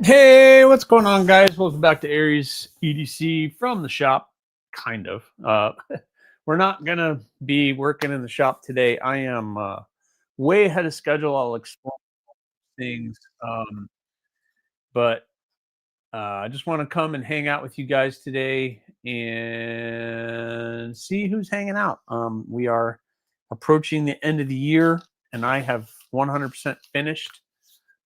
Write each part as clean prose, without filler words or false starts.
Hey, what's going on, guys? Welcome back to Aries EDC from the shop. Kind of. We're not going to be working in the shop today. I am way ahead of schedule. I'll explain things. But I just want to come and hang out with you guys today and see who's hanging out. We are approaching the end of the year, and I have 100% finished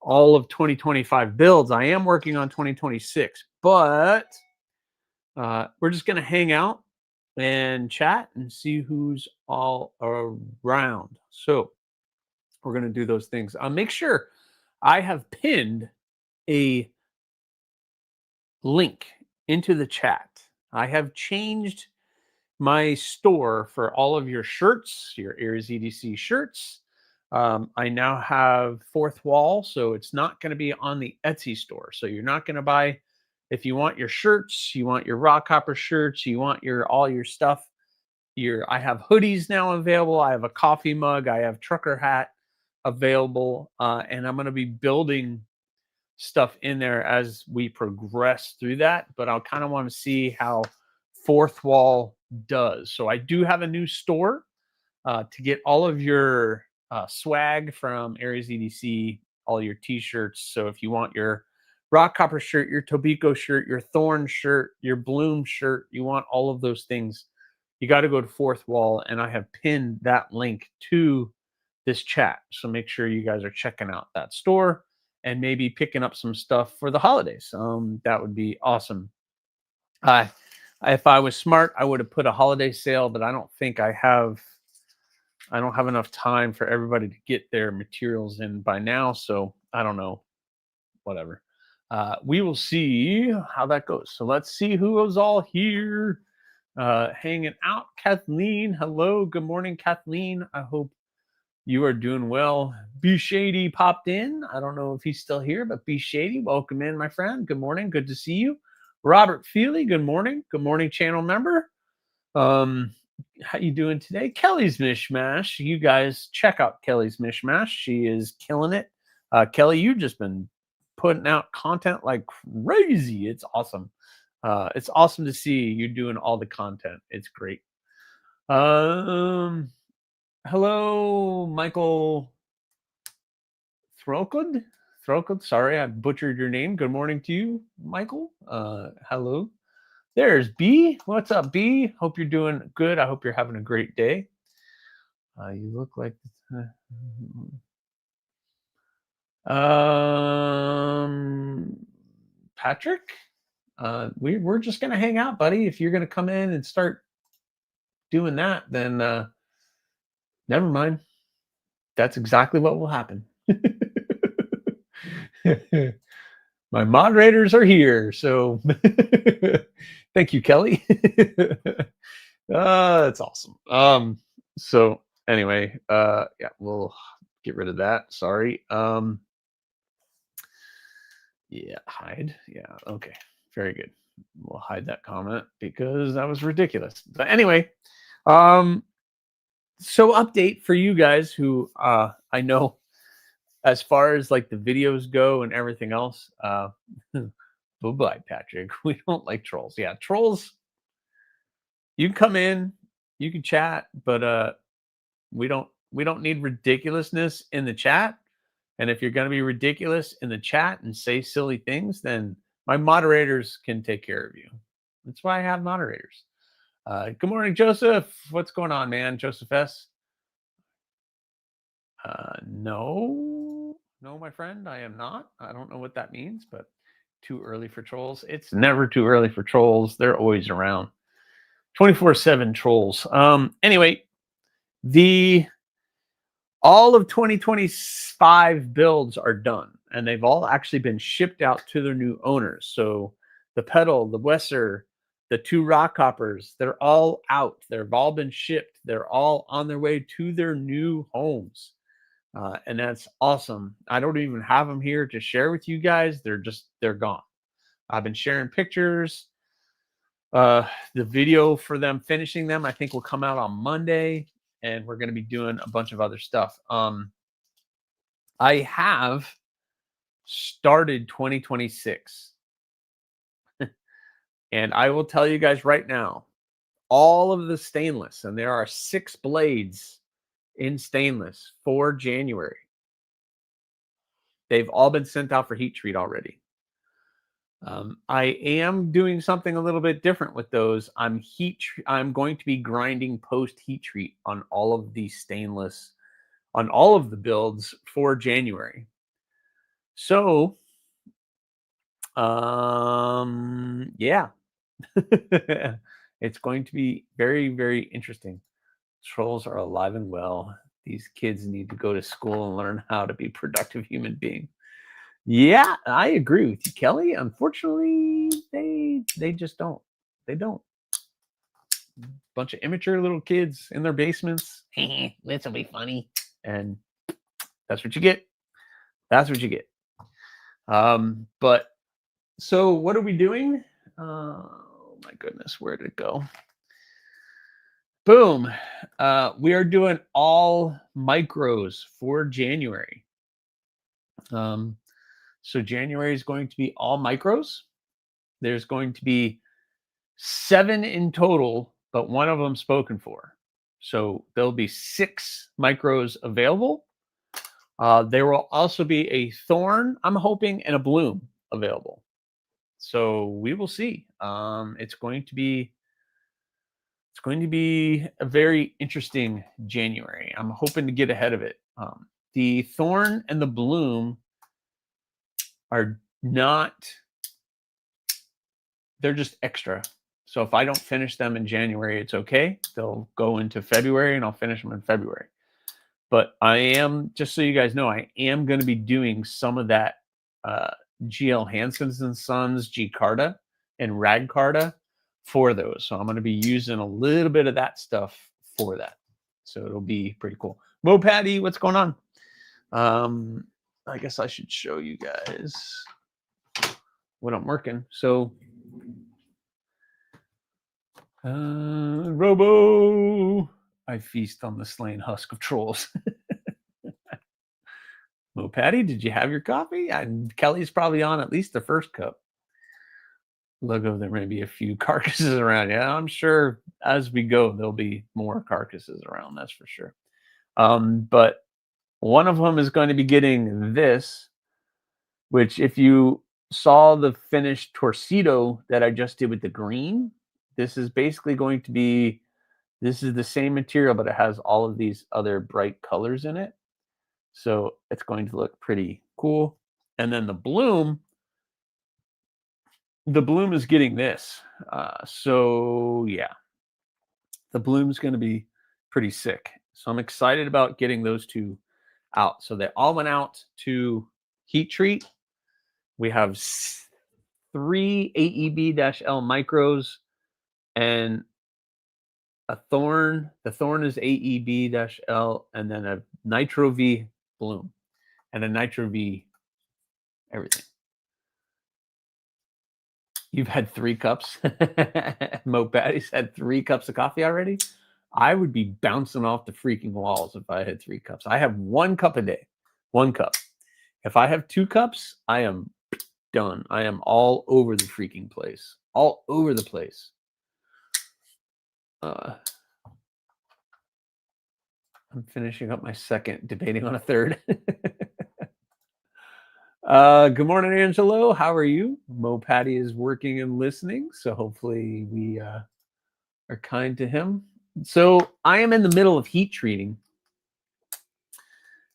all of 2025 builds. I am working on 2026, but we're just going to hang out and chat and see who's all around. So we're going to do those things. Make sure I have pinned a link into the chat. I have changed my store for all of your shirts, your AriesEDC shirts. I now have fourth wall, so it's not going to be on the Etsy store. So you're not going to buy, if you want your shirts, you want your rock copper shirts, you want your all your stuff. I have hoodies now available. I have a coffee mug. I have trucker hat available, and I'm going to be building stuff in there as we progress through that. But I'll kind of want to see how fourth wall does. So I do have a new store to get all of your swag from AriesEDC, all your t-shirts. So if you want your rock copper shirt, your Tobiko shirt, your thorn shirt, your bloom shirt, you want all of those things, you got to go to fourth wall, and I have pinned that link to this chat. So make sure you guys are checking out that store and maybe picking up some stuff for the holidays. That would be awesome. If I was smart, I would have put a holiday sale, but I don't think I don't have enough time for everybody to get their materials in by now. So I don't know, whatever. We will see how that goes. So let's see who is all here hanging out. Kathleen, hello. Good morning, Kathleen. I hope you are doing well. B Shady popped in. I don't know if he's still here, but B Shady, welcome in, my friend. Good morning. Good to see you. Robert Feely, good morning. Good morning, channel member. How you doing today? Kelly's Mishmash. You guys check out Kelly's Mishmash. She is killing it. Kelly, you've just been putting out content like crazy. It's awesome. It's awesome to see you doing all the content. It's great. Hello, Michael Throkud. Throkud, sorry, I butchered your name. Good morning to you, Michael. Hello. There's B. What's up, B? Hope you're doing good. I hope you're having a great day. You look like Patrick. We're just gonna hang out, buddy. If you're gonna come in and start doing that, then never mind. That's exactly what will happen. My moderators are here, so thank you, Kelly. That's awesome. So anyway, yeah, we'll get rid of that. Sorry. Yeah, hide. Yeah, okay. Very good. We'll hide that comment because that was ridiculous. But anyway, so update for you guys who I know as far as like the videos go and everything else, bye-bye, Patrick. We don't like trolls. Yeah, trolls, you can come in, you can chat, but we don't need ridiculousness in the chat. And if you're going to be ridiculous in the chat and say silly things, then my moderators can take care of you. That's why I have moderators. Good morning, Joseph. What's going on, man? Joseph S. No, my friend, I am not. I don't know what that means, but too early for trolls. It's never too early for trolls. They're always around. 24/7 trolls. Anyway, all of 2025 builds are done, and they've all actually been shipped out to their new owners. So the pedal, the Wesser, the two rock hoppers, they're all out. They've all been shipped. They're all on their way to their new homes. And that's awesome. I don't even have them here to share with you guys. They're gone. I've been sharing pictures. The video for them finishing them, I think, will come out on Monday, and we're going to be doing a bunch of other stuff. I have started 2026. And I will tell you guys right now, all of the stainless, and there are 6 blades in stainless for January. They've all been sent out for heat treat already. I am doing something a little bit different with those. I'm going to be grinding post heat treat on all of the stainless, on all of the builds for January. So, yeah, it's going to be very, very interesting. Trolls are alive and well. These kids need to go to school and learn how to be productive human beings. Yeah, I agree with you, Kelly. Unfortunately, they just don't. They don't. Bunch of immature little kids in their basements. This will be funny, and that's what you get. That's what you get. But so what are we doing? Oh my goodness, where did it go? Boom. We are doing all micros for January. So January is going to be all micros. There's going to be 7 in total, but one of them spoken for. So there'll be 6 micros available. There will also be a thorn, I'm hoping, and a bloom available. So we will see. It's going to be a very interesting January. I'm hoping to get ahead of it. The thorn and the bloom are not, they're just extra. So if I don't finish them in January, it's okay. They'll go into February and I'll finish them in February. But I am, just so you guys know, I am going to be doing some of that GL Hansen's and Sons G Carta and Rag Carta for those. So I'm going to be using a little bit of that stuff for that. So it'll be pretty cool. Mo Patty, what's going on? I guess I should show you guys what I'm working. So Robo, I feast on the slain husk of trolls. Mo Patty, did you have your coffee? Kelly's probably on at least the first cup. Logo, there may be a few carcasses around. Yeah, I'm sure as we go, there'll be more carcasses around. That's for sure. But one of them is going to be getting this, which if you saw the finished torcido that I just did with the green, this is basically going to be, this is the same material, but it has all of these other bright colors in it. So it's going to look pretty cool. And then the bloom is getting this. So yeah, the bloom is going to be pretty sick. So I'm excited about getting those 2 out. So they all went out to heat treat. We have 3 AEB-L micros and a thorn. The thorn is AEB-L, and then a Nitro V bloom and a Nitro V everything. You've had 3 cups. Mo Patty's had 3 cups of coffee already. I would be bouncing off the freaking walls if I had 3 cups. I have 1 cup a day. 1 cup. If I have 2 cups, I am done. I am all over the freaking place. All over the place. I'm finishing up my second, debating on a third. Good morning, Angelo. How are you? Mo Patty is working and listening, so hopefully we are kind to him. So I am in the middle of heat treating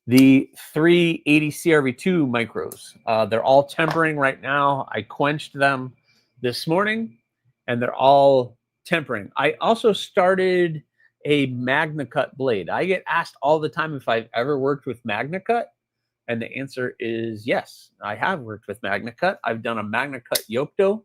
the 3 80 CRV2 micros. They're all tempering right now. I quenched them this morning, and they're all tempering. I also started a Magna Cut blade. I get asked all the time if I've ever worked with Magna Cut, and the answer is yes. I have worked with Magna Cut. I've done a Magna Cut Yokto,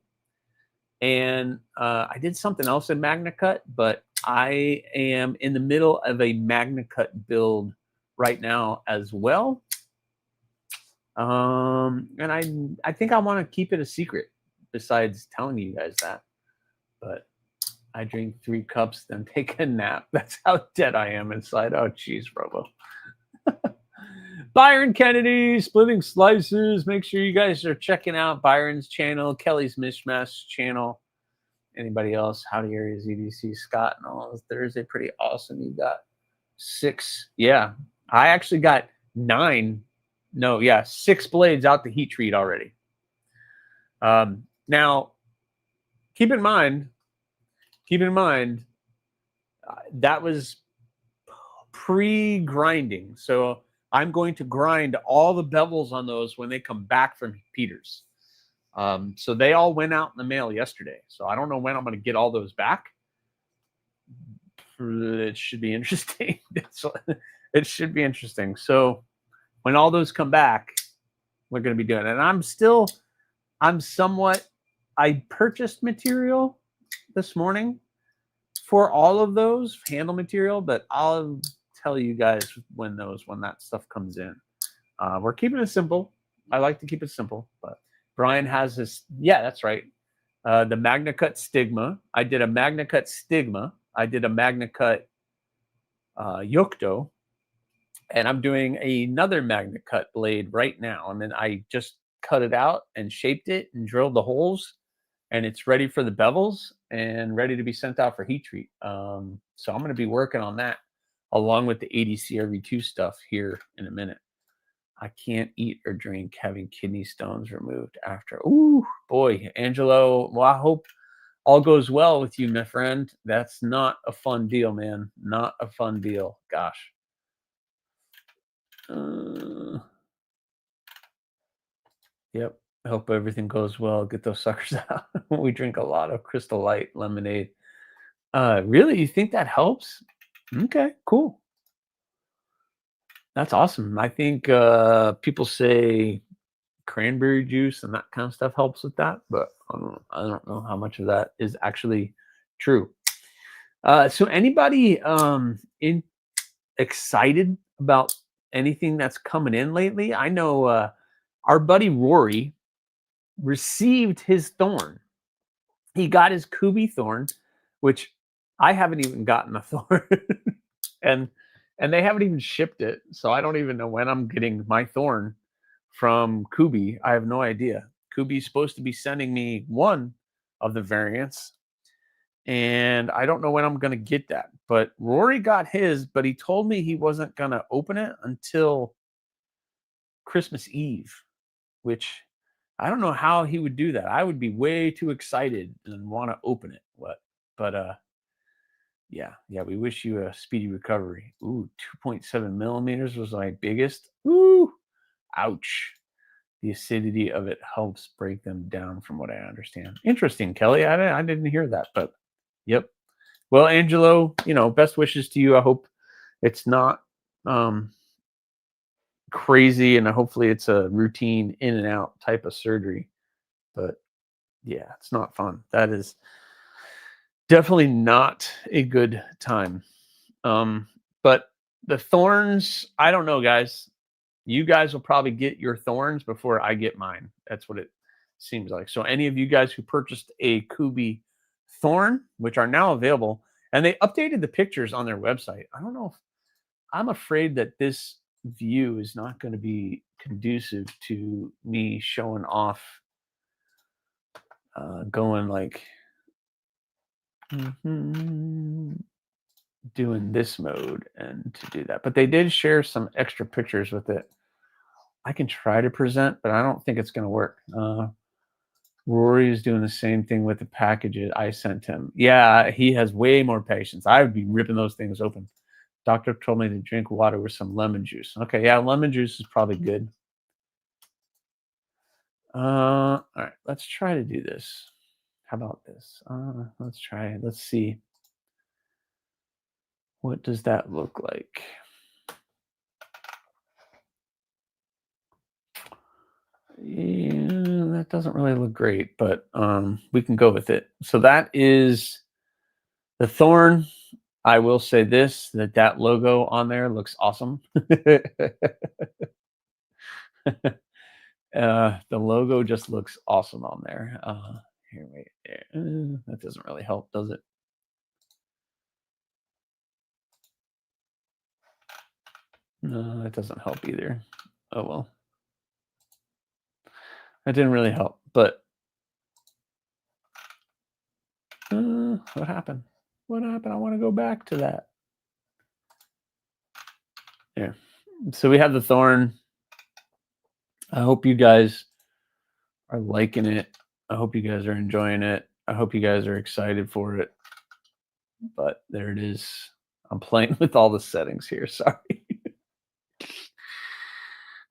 and I did something else in Magna Cut, but I am in the middle of a Magna Cut build right now as well. And I think I want to keep it a secret besides telling you guys that. But I drink 3 cups, then take a nap. That's how dead I am inside. Oh, geez, Robo. Byron Kennedy, Splitting Slices. Make sure you guys are checking out Byron's channel, Kelly's Mishmash channel. Anybody else? Howdy Aries EDC, Scott, and all those Thursday. Pretty awesome. You got 6. Yeah. I actually got 9. No, yeah, 6 blades out the heat treat already. Now, keep in mind, that was pre-grinding. So I'm going to grind all the bevels on those when they come back from Peters. So they all went out in the mail yesterday. So I don't know when I'm going to get all those back. It should be interesting. It should be interesting. So when all those come back, we're going to be doing it. And I purchased material this morning for all of those handle material, but I'll tell you guys when that stuff comes in. We're keeping it simple. I like to keep it simple, but Brian has this. Yeah, that's right. The Magna Cut Stigma. I did a Magna Cut Stigma. I did a Magna Cut Yocto, and I'm doing another Magna Cut blade right now. And then I just cut it out and shaped it and drilled the holes, and it's ready for the bevels and ready to be sent out for heat treat. So I'm going to be working on that along with the ADCRV2 stuff here in a minute. I can't eat or drink having kidney stones removed after. Ooh, boy, Angelo. Well, I hope all goes well with you, my friend. That's not a fun deal, man. Not a fun deal. Gosh. Yep. I hope everything goes well. Get those suckers out. We drink a lot of Crystal Light lemonade. Really? You think that helps? Okay, cool. That's awesome. I think people say cranberry juice and that kind of stuff helps with that, but I don't know how much of that is actually true. So anybody excited about anything that's coming in lately? I know our buddy Rory received his thorn. He got his Kubi thorn, which I haven't even gotten a thorn. and they haven't even shipped it. So I don't even know when I'm getting my thorn from Kubi. I have no idea. Kubi's supposed to be sending me one of the variants, and I don't know when I'm going to get that. But Rory got his, but he told me he wasn't going to open it until Christmas Eve, which I don't know how he would do that. I would be way too excited and want to open it. But yeah, we wish you a speedy recovery. Ooh, 2.7 millimeters was my biggest. Ooh, ouch. The acidity of it helps break them down, from what I understand. Interesting, Kelly. I didn't hear that, but yep. Well, Angelo, best wishes to you. I hope it's not crazy, and hopefully it's a routine in and out type of surgery. But yeah, it's not fun. That is definitely not a good time. But the thorns, I don't know, guys. You guys will probably get your thorns before I get mine. That's what it seems like. So any of you guys who purchased a Kubi thorn, which are now available, and they updated the pictures on their website. I don't know if I'm afraid that this view is not going to be conducive to me showing off, going like doing this mode and to do that. But they did share some extra pictures with it. I can try to present, but I don't think it's going to work. Rory is doing the same thing with the packages I sent him. Yeah, he has way more patience. I would be ripping those things open. Doctor told me to drink water with some lemon juice. Okay, yeah, lemon juice is probably good. All right, let's try to do this. How about this? Let's try it. Let's see. What does that look like? Yeah, that doesn't really look great, but we can go with it. So that is the thorn. I will say this, that logo on there looks awesome. The logo just looks awesome on there. Here, wait. That doesn't really help, does it? No, that doesn't help either. Oh well, that didn't really help. But what happened? What happened? I want to go back to that. Yeah. So we have the thorn. I hope you guys are liking it. I hope you guys are enjoying it. I hope you guys are excited for it. But there it is. I'm playing with all the settings here. Sorry.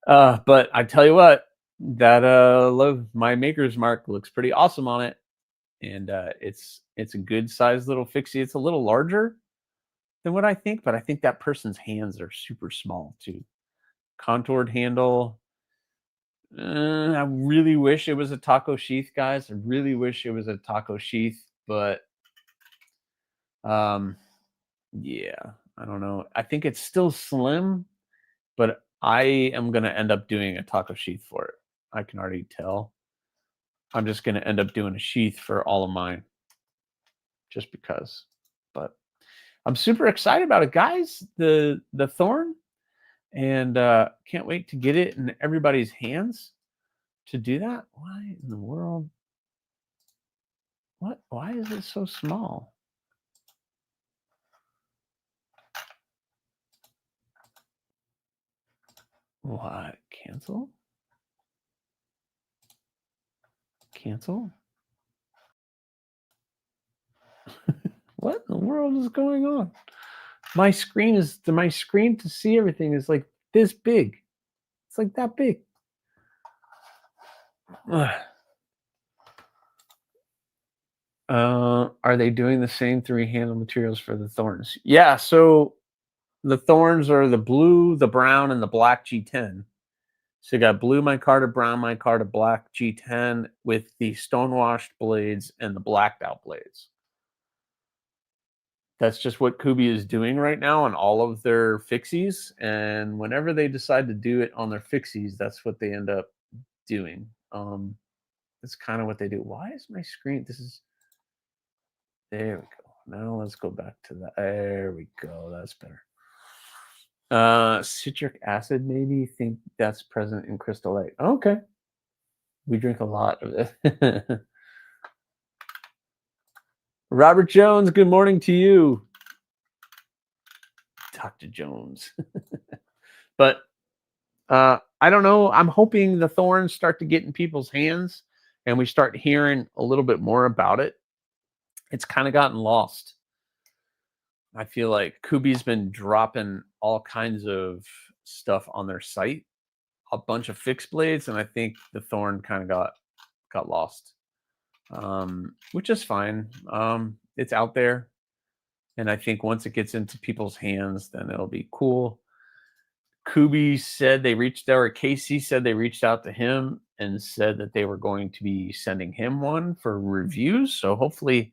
But I tell you what, that my maker's mark looks pretty awesome on it. And it's a good sized little fixie. It's a little larger than what I think, but I think that person's hands are super small too. Contoured handle. I really wish it was a taco sheath, guys. I really wish it was a taco sheath, but yeah, I don't know. I think it's still slim, but I am gonna end up doing a taco sheath for it. I can already tell. I'm just gonna end up doing a sheath for all of mine, just because. But I'm super excited about it, guys. The thorn, and can't wait to get it in everybody's hands to do that. Why in the world? What? Why is it so small? What? Cancel? Cancel? What in the world is going on? My screen to see everything is like this big. It's like that big. Are they doing the same three handle materials for the thorns? Yeah, so the thorns are the blue, the brown, and the black G10. So you got blue micarta, brown micarta, black G10 with the stonewashed blades and the blacked out blades. That's just what Kubi is doing right now on all of their fixies. And whenever they decide to do it on their fixies, that's what they end up doing. That's kind of what they do. Why is my screen? There we go. Now let's go back to that. There we go. That's better. Citric acid, maybe. Think that's present in Crystal Light. Okay. We drink a lot of it. Robert Jones, good morning to you. Dr. Jones. But I don't know. I'm hoping the thorns start to get in people's hands and we start hearing a little bit more about it. It's kind of gotten lost. I feel like Kubi's been dropping all kinds of stuff on their site, a bunch of fixed blades, and I think the thorn kind of got lost, which is fine. It's out there, and I think once it gets into people's hands, then it'll be cool. Kubi said they reached out, or Casey said they reached out to him and said that they were going to be sending him one for reviews. So hopefully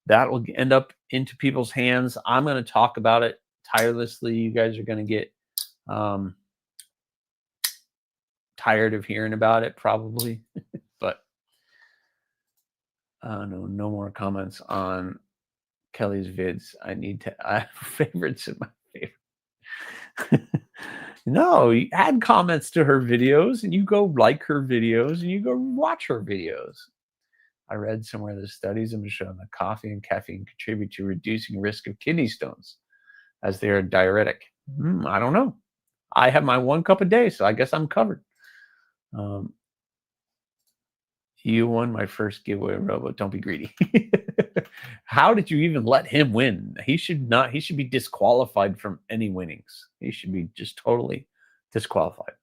that will end up into people's hands. I'm going to talk about it tirelessly. You guys are going to get tired of hearing about it probably, but no more comments on Kelly's vids. I have favorites in my favorite. No, you add comments to her videos and you go like her videos and you go watch her videos. I read somewhere that studies have shown that coffee and caffeine contribute to reducing risk of kidney stones as they are diuretic. I don't know. I have my 1 cup a day, so I guess I'm covered. You won my first giveaway, Robo. Don't be greedy. How did you even let him win? He should be disqualified from any winnings. He should be just totally disqualified.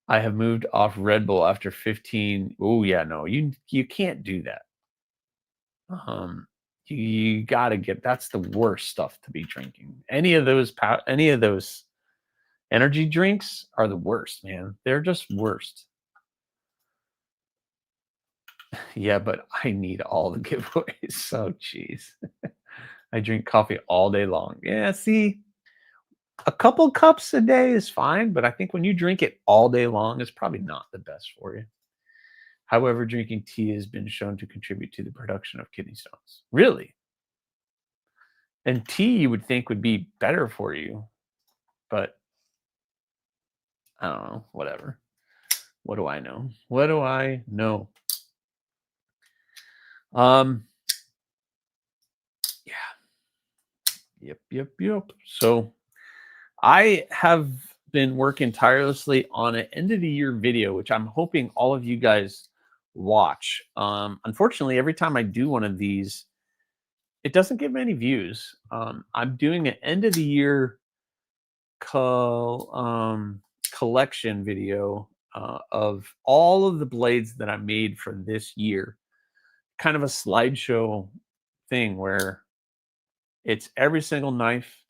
I have moved off Red Bull after 15. Oh yeah, no, you can't do that. You gotta that's the worst stuff to be drinking. Any of those energy drinks are the worst, man. They're just worst. Yeah, but I need all the giveaways. So geez. I drink coffee all day long. Yeah, see, a couple cups a day is fine, but I think when you drink it all day long, it's probably not the best for you. However, drinking tea has been shown to contribute to the production of kidney stones. Really? And tea you would think would be better for you, but I don't know, whatever. What do I know? What do I know? Yeah. Yep. So I have been working tirelessly on an end of the year video, which I'm hoping all of you guys watch. Unfortunately, every time I do one of these, it doesn't get many views. I'm doing an end of the year collection video of all of the blades that I made for this year. Kind of a slideshow thing where it's every single knife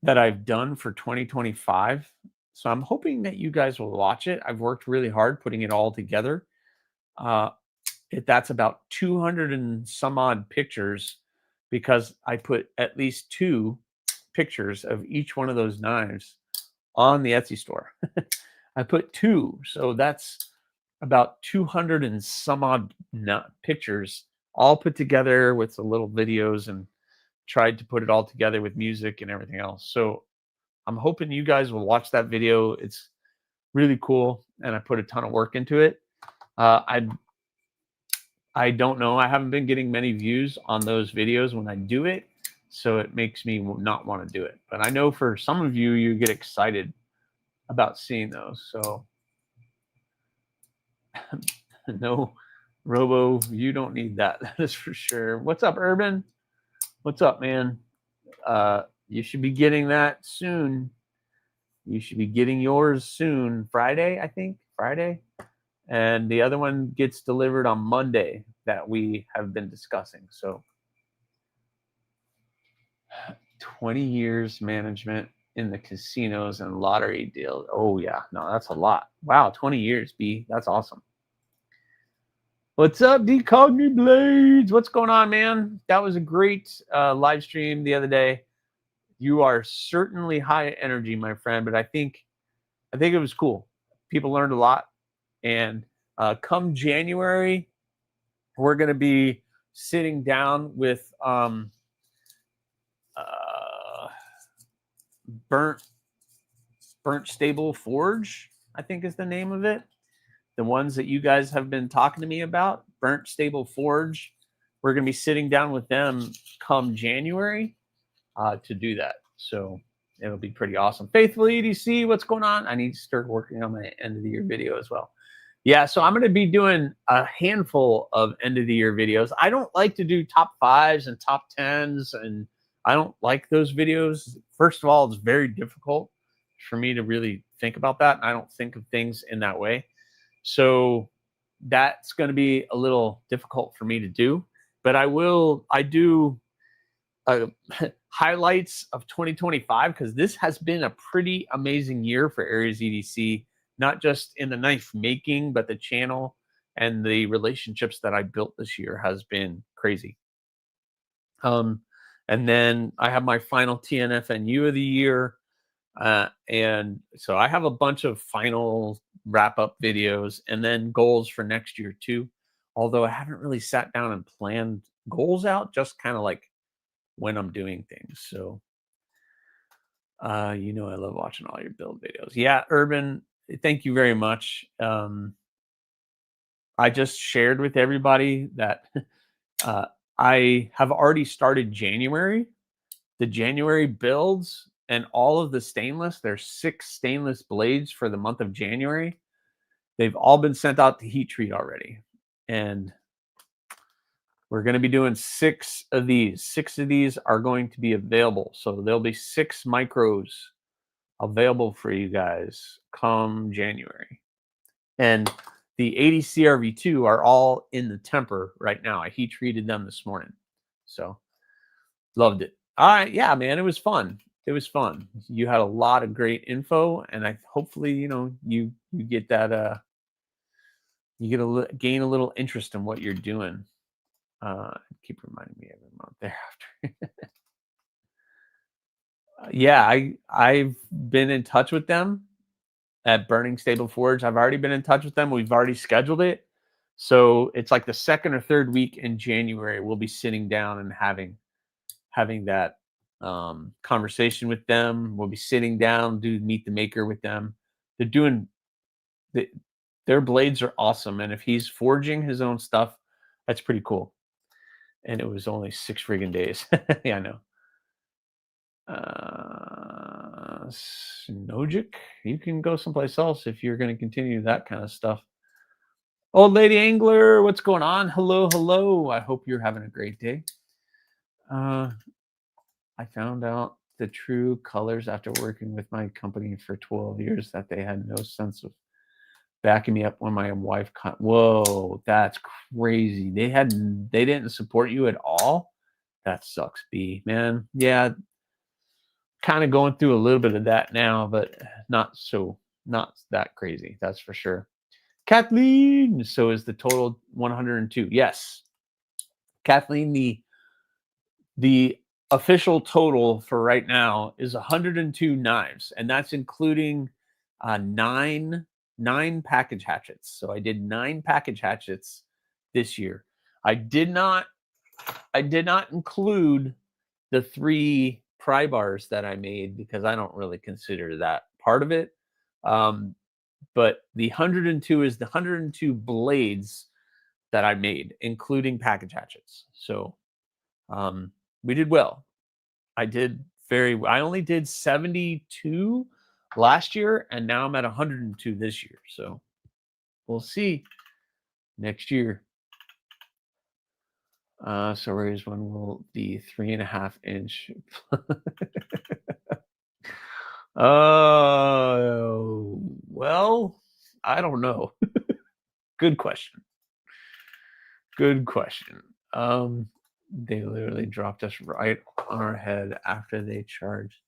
that I've done for 2025. So I'm hoping that you guys will watch it. I've worked really hard putting it all together. Uh, that's about 200 and some odd pictures because I put at least 2 pictures of each one of those knives on the Etsy store. I put 2, so that's about 200 and some odd pictures all put together with the little videos, and tried to put it all together with music and everything else. So I'm hoping you guys will watch that video. It's really cool, and I put a ton of work into it. I don't know. I haven't been getting many views on those videos when I do it, so it makes me not want to do it. But I know for some of you, you get excited about seeing those. So no, Robo, you don't need that. That is for sure. What's up, Urban? What's up, man? You should be getting that soon. You should be getting yours soon. Friday, I think. Friday. And the other one gets delivered on Monday that we have been discussing. So 20 years management in the casinos and lottery deals. Oh, yeah. No, that's a lot. Wow, 20 years, B. That's awesome. What's up, Decogni Blades? What's going on, man? That was a great live stream the other day. You are certainly high energy, my friend, but I think it was cool. People learned a lot. And come January, we're going to be sitting down with Burnt Stable Forge, I think is the name of it. The ones that you guys have been talking to me about, Burnt Stable Forge. We're going to be sitting down with them come January to do that. So it'll be pretty awesome. Faithful EDC, what's going on? I need to start working on my end of the year video as well. Yeah, so I'm going to be doing a handful of end of the year videos. I don't like to do top 5s and top 10s, and I don't like those videos. First of all, it's very difficult for me to really think about that. I don't think of things in that way. So that's going to be a little difficult for me to do, but I do highlights of 2025 because this has been a pretty amazing year for AriesEDC, not just in the knife making, but the channel and the relationships that I built this year has been crazy. And then I have my final TNFNU of the year. And so I have a bunch of final wrap up videos and then goals for next year too. Although I haven't really sat down and planned goals out, just kind of like when I'm doing things. So, I love watching all your build videos. Yeah, Urban, thank you very much. I just shared with everybody that I have already started January. The January builds and all of the stainless, there's 6 stainless blades for the month of January. They've all been sent out to heat treat already. And we're going to be doing 6 of these. 6 of these are going to be available. So there'll be 6 micros available for you guys come January. And the 80 CRV2 are all in the temper right now. I heat treated them this morning. So loved it. All right. Yeah, man, it was fun. It was fun. You had a lot of great info, and I hopefully, you get that you get gain a little interest in what you're doing. Keep reminding me every month thereafter. Yeah, I've been in touch with them at Burning Stable Forge. I've already been in touch with them. We've already scheduled it. So it's like the 2nd or 3rd week in January. We'll be sitting down and having that conversation with them. We'll be sitting down, do meet the maker with them. They're doing the, their blades are awesome, and if he's forging his own stuff, that's pretty cool. And it was only 6 friggin' days. Yeah, I know. Nojic, you can go someplace else if you're going to continue that kind of stuff. Old Lady Angler, what's going on? Hello, hello. I hope you're having a great day. I found out the true colors after working with my company for 12 years that they had no sense of backing me up when my wife cut. Whoa, that's crazy. They didn't support you at all. That sucks, B, man. Yeah, kind of going through a little bit of that now, but not that crazy. That's for sure. Kathleen, so is the total 102? Yes, Kathleen, the official total for right now is 102 knives, and that's including nine package hatchets. So I did 9 package hatchets this year. I did not include the 3 pry bars that I made because I don't really consider that part of it. But the 102 is the 102 blades that I made, including package hatchets. So we did well. I only did 72 last year, and now I'm at 102 this year. So we'll see next year. So raise one will be 3.5-inch. Well, I don't know. Good question. Good question. They literally dropped us right on our head after they charged.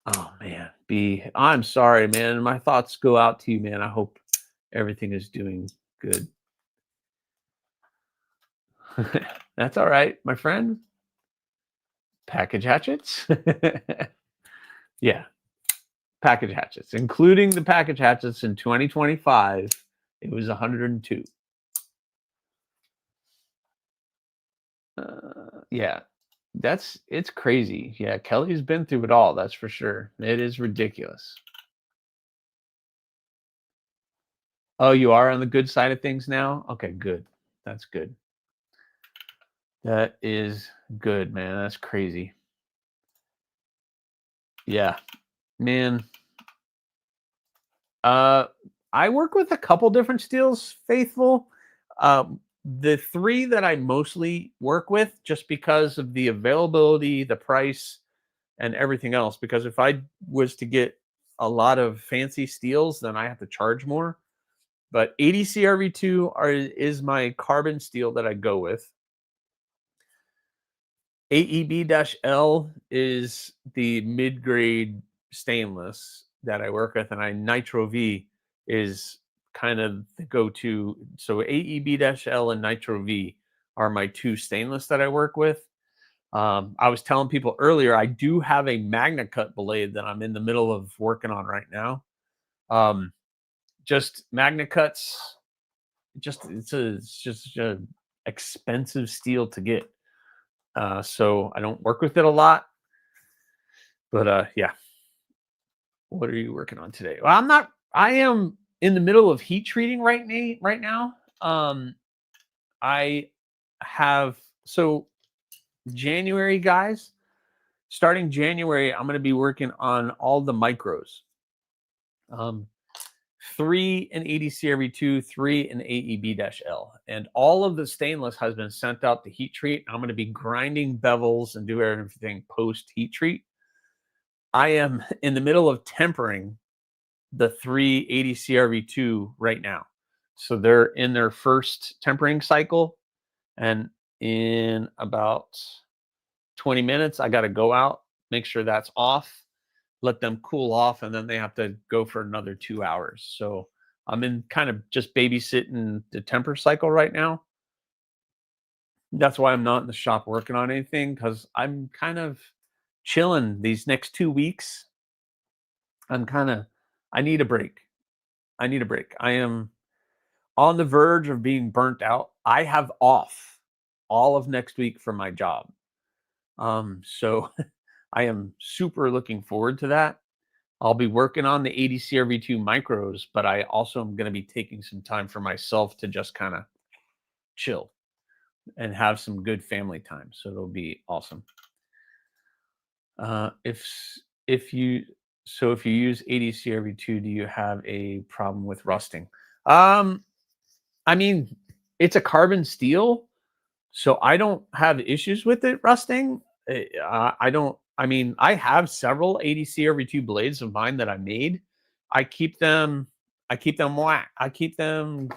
Oh man, B, I'm sorry, man. My thoughts go out to you, man. I hope everything is doing good. That's all right, my friend. Package hatchets. Yeah, package hatchets, including the package hatchets in 2025. It was 102. Yeah, it's crazy. Yeah, Kelly's been through it all. That's for sure. It is ridiculous. Oh, you are on the good side of things now? Okay, good. That's good. That is good, man. That's crazy. Yeah, man. I work with a couple different steels, Faithful. The 3 that I mostly work with, just because of the availability, the price, and everything else. Because if I was to get a lot of fancy steels, then I have to charge more. But ADCRV2 is my carbon steel that I go with. AEB-L is the mid-grade stainless that I work with, and Nitro V is kind of the go-to. So AEB-L and Nitro V are my 2 stainless that I work with. I was telling people earlier, I do have a Magna Cut blade that I'm in the middle of working on right now. Just Magna Cuts, it's just a expensive steel to get. So I don't work with it a lot. But yeah. What are you working on today? Well, I am in the middle of heat treating right now. I have January, guys. Starting January, I'm going to be working on all the micros. 3 in ADCRV2, 3 in AEB-L. And all of the stainless has been sent out to heat treat. I'm going to be grinding bevels and do everything post heat treat. I am in the middle of tempering the 3 ADCRV2 right now. So they're in their first tempering cycle. And in about 20 minutes, I got to go out, make sure that's off, let them cool off, and then they have to go for another 2 hours. So I'm in kind of just babysitting the temper cycle right now. That's why I'm not in the shop working on anything, because I'm kind of chilling these next 2 weeks. I need a break. I need a break. I am on the verge of being burnt out. I have off all of next week from my job. So I am super looking forward to that. I'll be working on the ADCRV2 micros, but I also am going to be taking some time for myself to just kind of chill and have some good family time. So it'll be awesome. Uh, if s- if you if you use ADCRV2, do you have a problem with rusting? Um, I mean, it's a carbon steel, so I don't have issues with it rusting. I don't. I mean, I have several ADCRV2 blades of mine that I made. I keep them. I keep them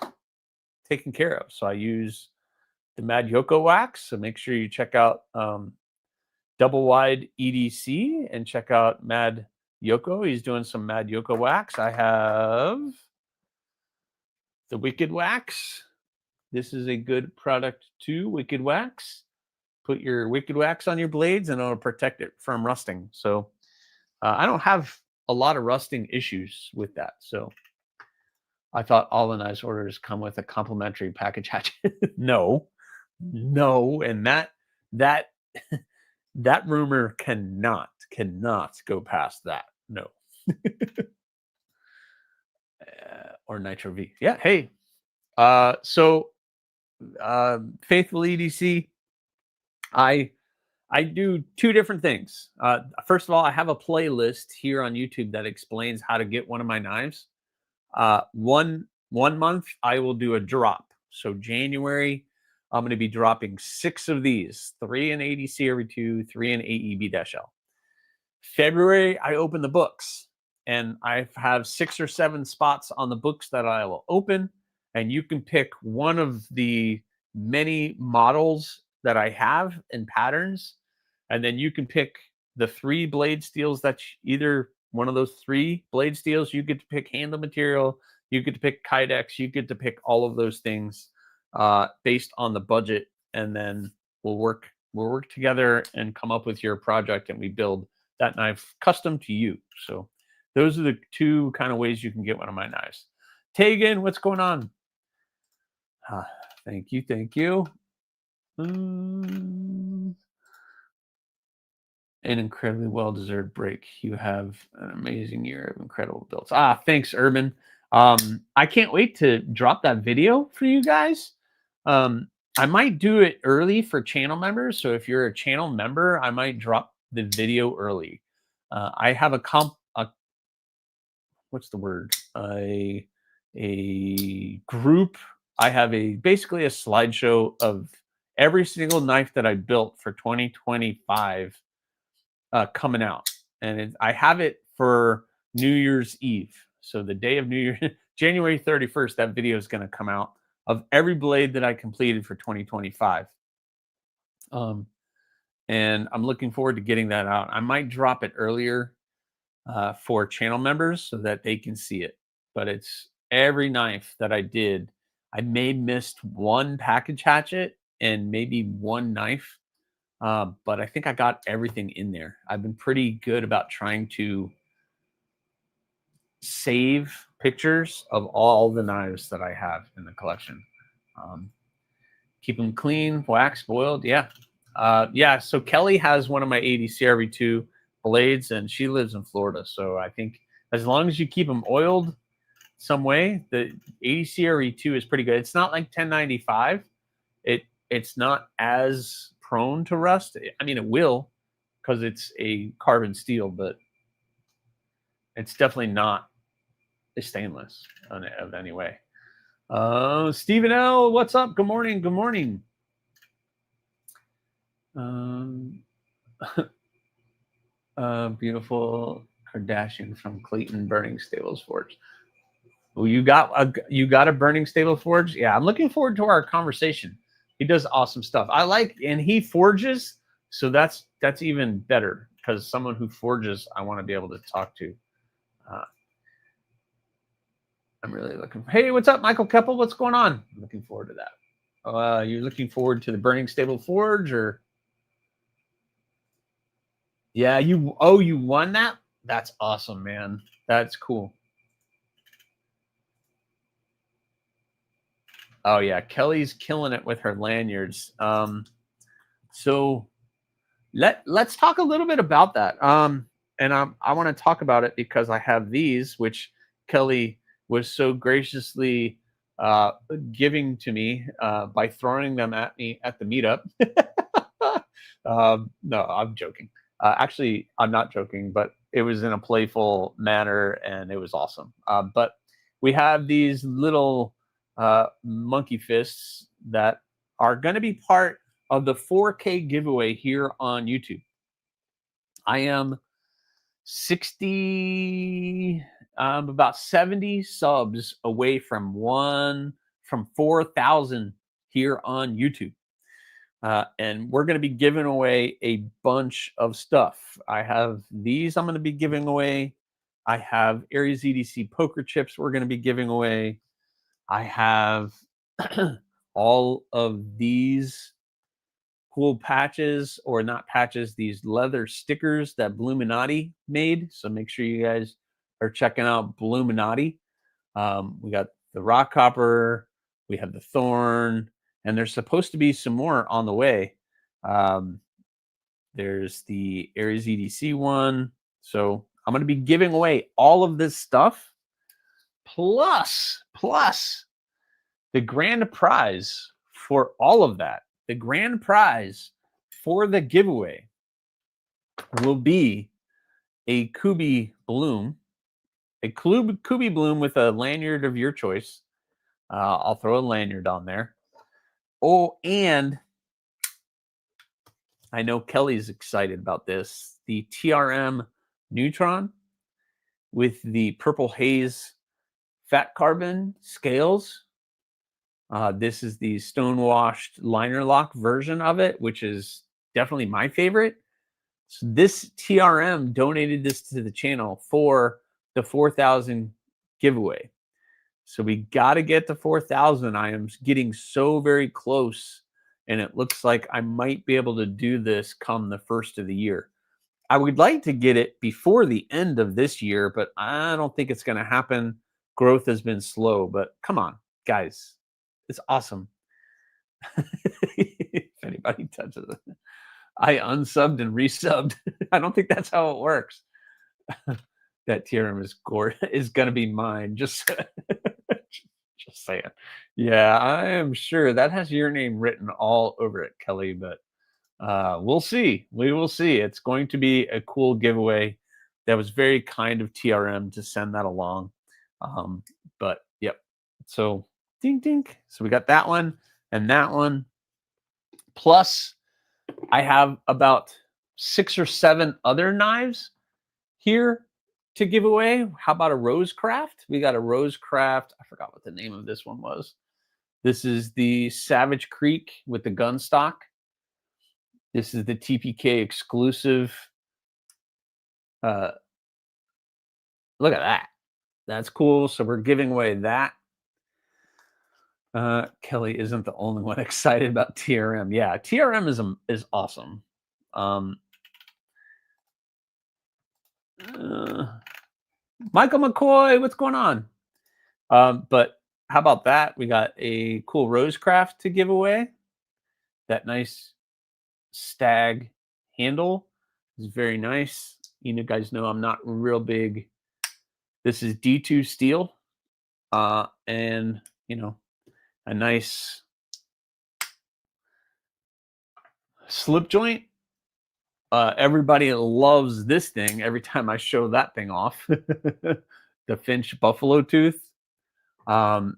taken care of. So I use the Mad Yoko wax. So make sure you check out Double Wide EDC and check out Mad Yoko. He's doing some Mad Yoko wax. I have the Wicked Wax. This is a good product too, Wicked Wax. Put your Wicked Wax on your blades and it'll protect it from rusting. So I don't have a lot of rusting issues with that. So I thought all the nice orders come with a complimentary package hatchet. No, no, and that that rumor cannot go past that. No. Or Nitro V. Yeah. Hey. So Faithful EDC. I I do two different things. First of all, I have a playlist here on YouTube that explains how to get one of my knives. One month I will do a drop. So January, I'm going to be dropping 6 of these, 3 in ADCRV2, 3 in AEB-L. February, I open the books, and I have 6 or 7 spots on the books that I will open, and you can pick one of the many models that I have and patterns, and then you can pick the 3 blade steels that either one of those 3 blade steels. You get to pick handle material, you get to pick kydex, you get to pick all of those things based on the budget, and then we'll work together and come up with your project, and we build that knife custom to you. So those are the 2 kind of ways you can get one of my knives. Tegan, what's going on? Thank you, thank you. An incredibly well-deserved break. You have an amazing year of incredible builds. Thanks, Urban. I can't wait to drop that video for you guys. I might do it early for channel members. So if you're a channel member, I might drop the video early. I have a what's the word? A group. I have basically a slideshow of every single knife that I built for 2025 coming out, and I have it for New Year's Eve. So the day of New Year, January 31st, that video is going to come out of every blade that I completed for 2025. And I'm looking forward to getting that out. I might drop it earlier for channel members so that they can see it. But it's every knife that I did. I may missed one package hatchet and maybe one knife, but I think I got everything in there. I've been pretty good about trying to save pictures of all the knives that I have in the collection. Keep them clean, waxed, boiled. Yeah. Yeah. So Kelly has one of my ADCRV2 blades, and she lives in Florida. So I think as long as you keep them oiled some way, the ADCRV2 is pretty good. It's not like 1095. It's not as prone to rust. I mean, it will because it's a carbon steel, but it's definitely not a stainless of any way. Stephen L, what's up? Good morning. Good morning. Beautiful Kardashian from Clayton Burning Stables Forge. Oh, you got a Burning Stable Forge? Yeah, I'm looking forward to our conversation. He does awesome stuff. And he forges, so that's even better because someone who forges, I want to be able to talk to. I'm really looking. Hey, what's up, Michael Keppel? What's going on? I'm looking forward to that. You're looking forward to the Burning Stable Forge, or? Yeah, you won that? That's awesome, man. That's cool. Oh yeah, Kelly's killing it with her lanyards. So Let's talk a little bit about that. And I want to talk about it because I have these, which Kelly was so graciously uh, giving to me by throwing them at me at the meetup. No, I'm joking. Actually, I'm not joking, but it was in a playful manner and it was awesome. But we have these little monkey fists that are going to be part of the 4K giveaway here on YouTube. I am 60, about 70 subs away from 4,000 here on YouTube. And we're going to be giving away a bunch of stuff. I have these I'm going to be giving away. I have AriesEDC poker chips we're going to be giving away. I have all of these cool patches, or not patches, these leather stickers that Bluminati made. So make sure you guys are checking out Bluminati. We got the rock copper, we have the thorn, and there's supposed to be some more on the way. There's the AriesEDC one. So I'm going to be giving away all of this stuff, plus the grand prize for all of that. The grand prize for the giveaway will be a Kubi Bloom, a Kubi Bloom with a lanyard of your choice. I'll throw a lanyard on there. Oh, and I know Kelly's excited about this. The TRM Neutron with the purple haze fat carbon scales. This is the stone-washed liner lock version of it, which is definitely my favorite. So this TRM donated this to the channel for the 4,000 giveaway. So we got to get to 4,000. I am getting so very close, and it looks like I might be able to do this come the first of the year. I would like to get it before the end of this year, but I don't think it's going to happen. Growth has been slow, but come on, guys. It's awesome. If anybody touches it, I unsubbed and resubbed. I don't think that's how it works. That TRM is going to be mine. Just saying. Yeah, I am sure that has your name written all over it, Kelly. But we'll see. We will see. It's going to be a cool giveaway. That was very kind of TRM to send that along. But yep. So ding ding. So we got that one and that one. Plus, I have about 6 or 7 other knives here to give away. How about a Rosecraft? We got a Rosecraft. I forgot what the name of this one was. This is the Savage Creek with the gun stock. This is the TPK exclusive. Look at that. That's cool. So we're giving away that. Kelly isn't the only one excited about TRM. Yeah, TRM is awesome. Michael McCoy, what's going on? But how about that? We got a cool Rosecraft to give away. That nice stag handle is very nice. You guys know I'm not real big. This is D2 steel. And a nice slip joint. Everybody loves this thing every time I show that thing off. The Finch Buffalo Tooth. And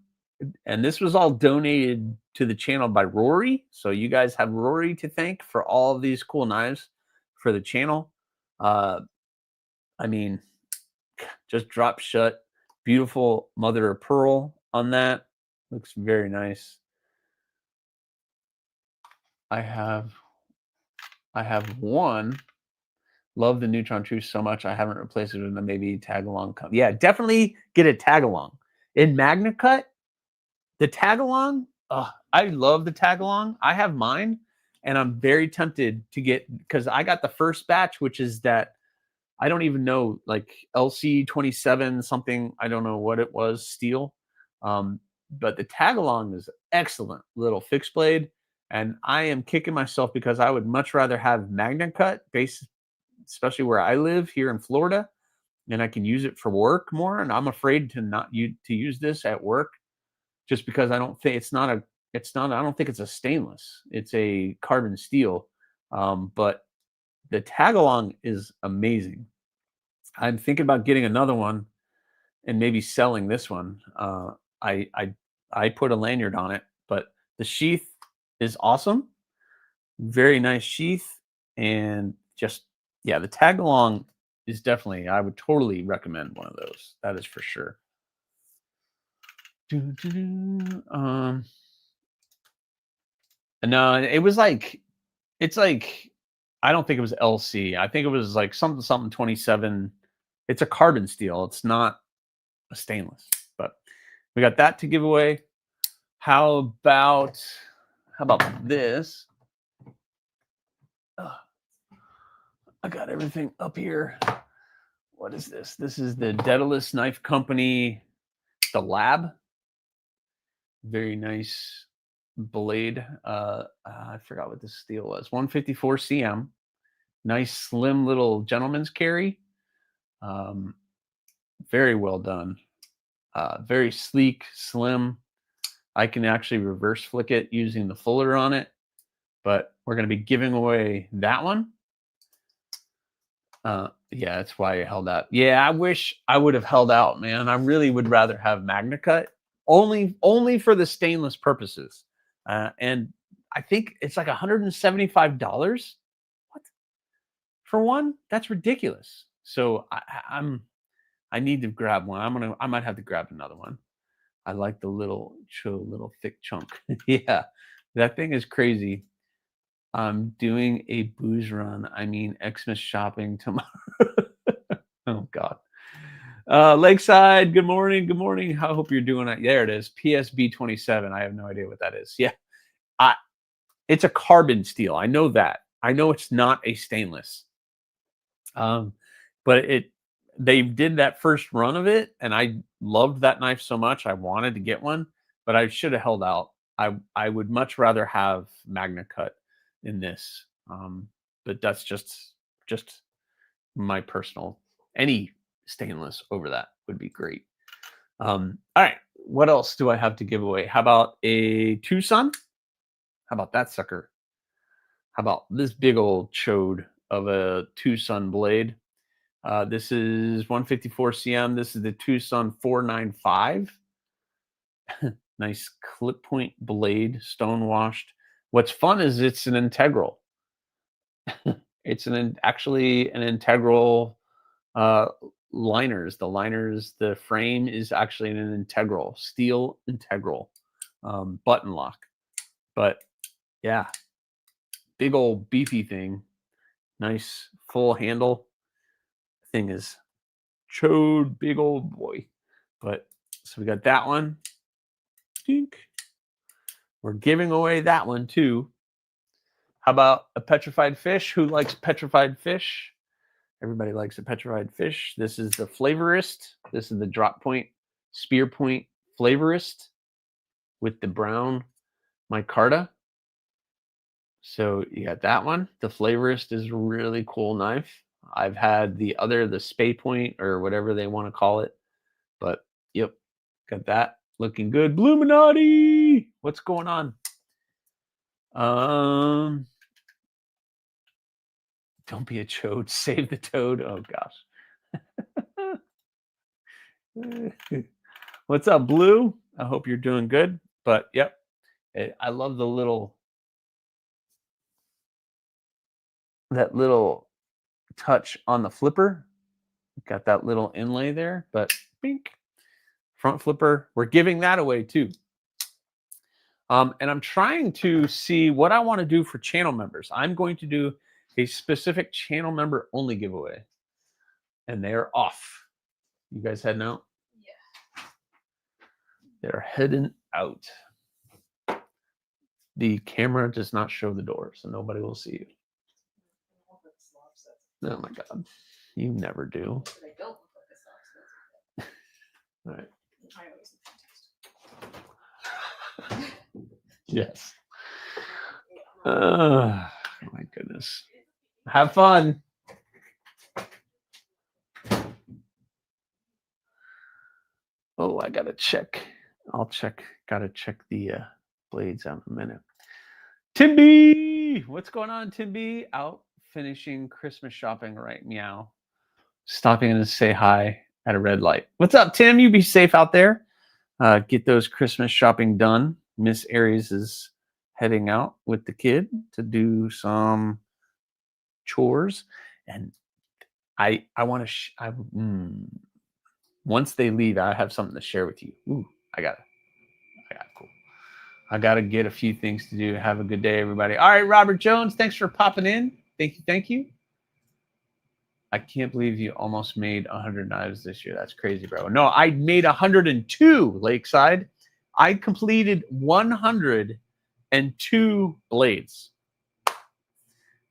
this was all donated to the channel by Rory. So you guys have Rory to thank for all of these cool knives for the channel. I mean, just drop shut. Beautiful mother of pearl on that. Looks very nice. I have one. Love the Neutron Truth so much. I haven't replaced it with a maybe tag along. Yeah, definitely get a tag along. In Magna Cut, the tag along, I love the tag along. I have mine, and I'm very tempted to get, because I got the first batch, which is that, I don't even know, like LC27 something. I don't know what it was, steel. But the tag along is excellent little fixed blade. And I am kicking myself because I would much rather have Magna Cut, especially where I live here in Florida, and I can use it for work more. And I'm afraid to use this at work just because I don't think I don't think it's a stainless. It's a carbon steel. But the tag along is amazing. I'm thinking about getting another one and maybe selling this one. I I I put a lanyard on it, but the sheath is awesome. Very nice sheath, and just yeah, the tag along is definitely. I would totally recommend one of those. That is for sure. No, it was like it's like I don't think it was LC. I think it was like something 27. It's a carbon steel. It's not a stainless, but we got that to give away. How about this? I got everything up here. What is this? This is the Daedalus Knife Company, the Lab. Very nice blade. I forgot what this steel was. 154 cm. Nice slim little gentleman's carry. Very well done. Very sleek, slim. I can actually reverse flick it using the fuller on it, but we're going to be giving away that one. Yeah, that's why I held out. Yeah, I wish I would have held out, man. I really would rather have Magna Cut only for the stainless purposes. And I think it's like $175. What for one? That's ridiculous. So I need to grab one. I might have to grab another one. I like the little thick chunk. Yeah, that thing is crazy. I'm doing a booze run. I mean, Xmas shopping tomorrow. Oh God. Lakeside. Good morning. Good morning. I hope you're doing it. There it is. PSB 27. I have no idea what that is. Yeah, it's a carbon steel. I know that. I know it's not a stainless. But they did that first run of it, and I loved that knife so much. I wanted to get one, but I should have held out. I would much rather have Magna Cut in this. But that's just my personal. Any stainless over that would be great. All right, what else do I have to give away? How about a Tucson? How about that sucker? How about this big old chode of a Tucson blade? This is 154 cm. This is the Tucson 495. Nice clip point blade, stone washed. What's fun is it's an integral. It's actually an integral liners. The frame is actually an integral, steel integral button lock. But yeah, big old beefy thing. Nice full handle. Thing is chode, big old boy. But so we got that one. We're giving away that one too. How about a petrified fish? Who likes petrified fish? Everybody likes a petrified fish. This is the Flavorist. This is the drop point, spear point Flavorist with the brown micarta. So you got that one. The Flavorist is a really cool knife. I've had the Spay Point or whatever they want to call it. But yep, got that. Looking good. Bluminati! What's going on? Don't be a chode. Save the toad. Oh gosh. What's up, Blue? I hope you're doing good. But yep, I love that little touch on the flipper. Got that little inlay there, but bink. Front flipper. We're giving that away too. And I'm trying to see what I want to do for channel members. I'm going to do a specific channel member only giveaway. And they're off. You guys heading out? Yeah. They're heading out. The camera does not show the door, so nobody will see you. Oh my God. You never do. But I don't look like a sock. All right. I always look fantastic. Yes. My goodness. Have fun. Oh, I gotta check. I'll check. Gotta check the blades out in a minute. Timby, what's going on, Timby? Out finishing Christmas shopping, right? Meow. Stopping in to say hi at a red light. What's up, Tim? You be safe out there. Get those Christmas shopping done. Miss Aries is heading out with the kid to do some chores, and I want to. Once they leave, I have something to share with you. Ooh, I got cool. I got to get a few things to do. Have a good day, everybody. All right, Robert Jones, thanks for popping in. Thank you. I can't believe you almost made 100 knives this year. That's crazy, bro. No, I made 102, Lakeside. I completed 102 blades.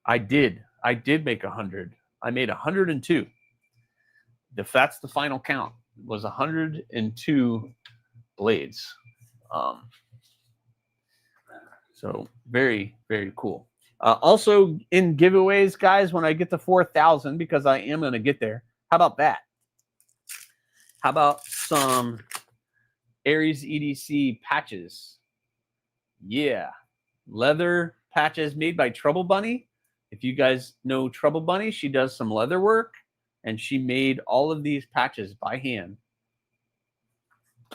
I did make 100. I made 102. If that's the final count, was 102 blades. So very, very cool. Also in giveaways, guys, when I get to 4,000, because I am going to get there. How about that? How about some AriesEDC patches? Yeah. Leather patches made by Trouble Bunny. If you guys know Trouble Bunny, she does some leather work, and she made all of these patches by hand.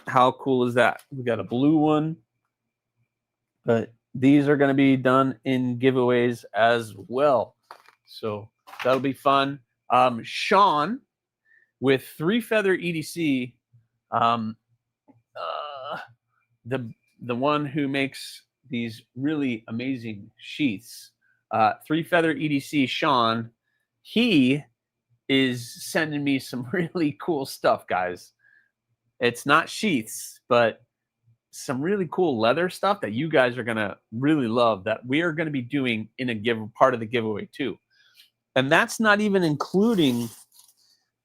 How cool is that? We got a blue one, but these are going to be done in giveaways as well. So that'll be fun. Sean with 3 Feather EDC, the one who makes these really amazing sheaths, 3 Feather EDC, Sean, he is sending me some really cool stuff, guys. It's not sheaths, but some really cool leather stuff that you guys are going to really love, that we are going to be doing in a part of the giveaway too. And that's not even including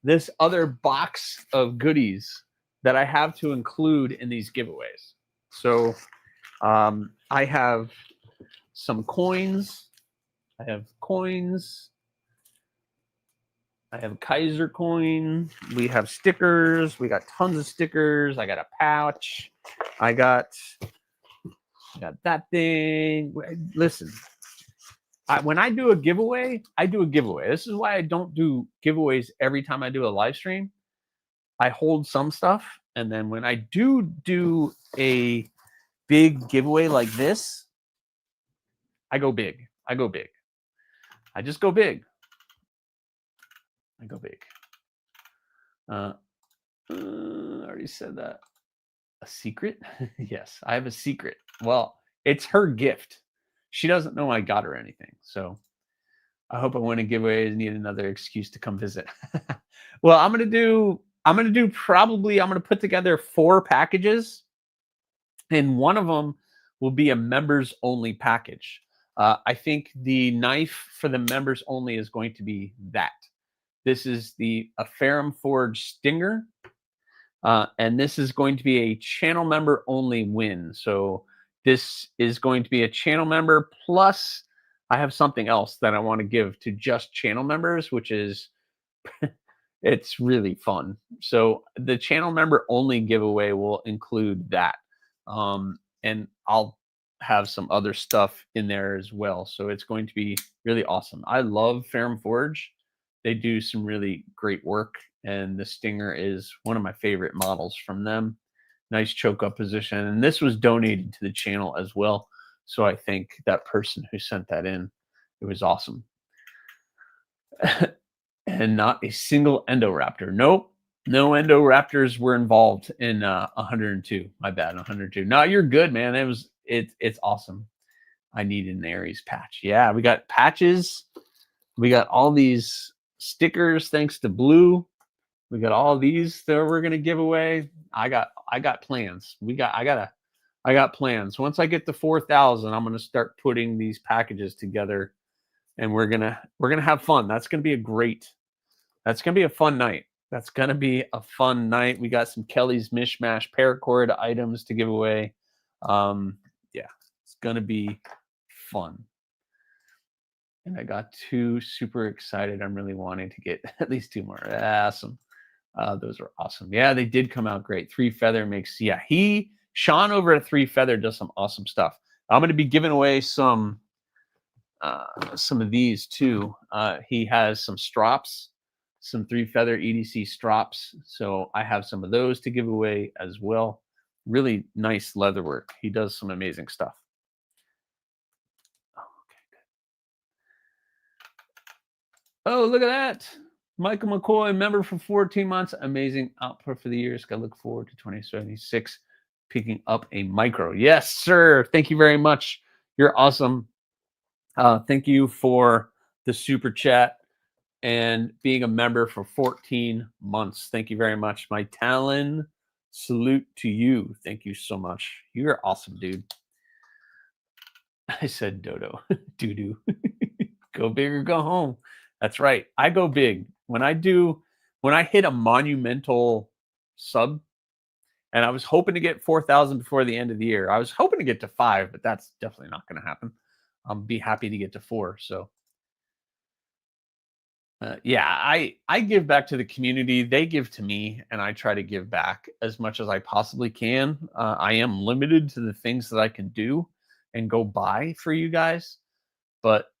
this other box of goodies that I have to include in these giveaways. So I have some coins. I have coins. I have Kaiser coin. We have stickers. We got tons of stickers. I got a pouch. I got that thing. Listen, when I do a giveaway, I do a giveaway. This is why I don't do giveaways every time I do a live stream. I hold some stuff, and then when I do a big giveaway like this, I go big. I go big. I just go big. I go big. I already said that. A secret? Yes, I have a secret. Well, it's her gift. She doesn't know I got her anything. So I hope I win a giveaway and need another excuse to come visit. Well, I'm gonna put together 4 packages, and one of them will be a members only package. I think the knife for the members only is going to be that. This is a Ferrum Forge Stinger. And this is going to be a channel member only win. So this is going to be a channel member, plus I have something else that I want to give to just channel members, which is it's really fun. So the channel member only giveaway will include that. And I'll have some other stuff in there as well. So it's going to be really awesome. I love Ferrum Forge. They do some really great work, and the Stinger is one of my favorite models from them. Nice choke up position, and this was donated to the channel as well. So I thank that person who sent that in. It was awesome. And not a single Endoraptor. Nope, no Endoraptors were involved in 102. My bad, 102. No, you're good, man. It's awesome. I need an Aries patch. Yeah, we got patches. We got all these stickers thanks to Blue. We got all these that we're gonna give away. I got plans. I got plans. Once I get to 4,000, I'm gonna start putting these packages together, and we're gonna have fun. That's gonna be a fun night. That's gonna be a fun night. We got some Kelly's Mishmash paracord items to give away. Yeah, it's gonna be fun. And I got 2, super excited. I'm really wanting to get at least 2 more. Awesome. Those are awesome. Yeah, they did come out great. 3 Feather makes, yeah, Sean over at 3 Feather does some awesome stuff. I'm going to be giving away some of these too. He has some strops, some 3 Feather EDC strops. So I have some of those to give away as well. Really nice leather work. He does some amazing stuff. Oh, okay. Oh, look at that. Michael McCoy, member for 14 months. Amazing output for the year. I look forward to 2076 picking up a micro. Yes, sir. Thank you very much. You're awesome. Thank you for the super chat and being a member for 14 months. Thank you very much. My Talon, salute to you. Thank you so much. You're awesome, dude. I said dodo. Doo-doo. Go big or go home. That's right. I go big. When I hit a monumental sub, and I was hoping to get 4,000 before the end of the year. I was hoping to get to 5, but that's definitely not going to happen. I'll be happy to get to 4. So yeah, I give back to the community. They give to me, and I try to give back as much as I possibly can. I am limited to the things that I can do and go buy for you guys, but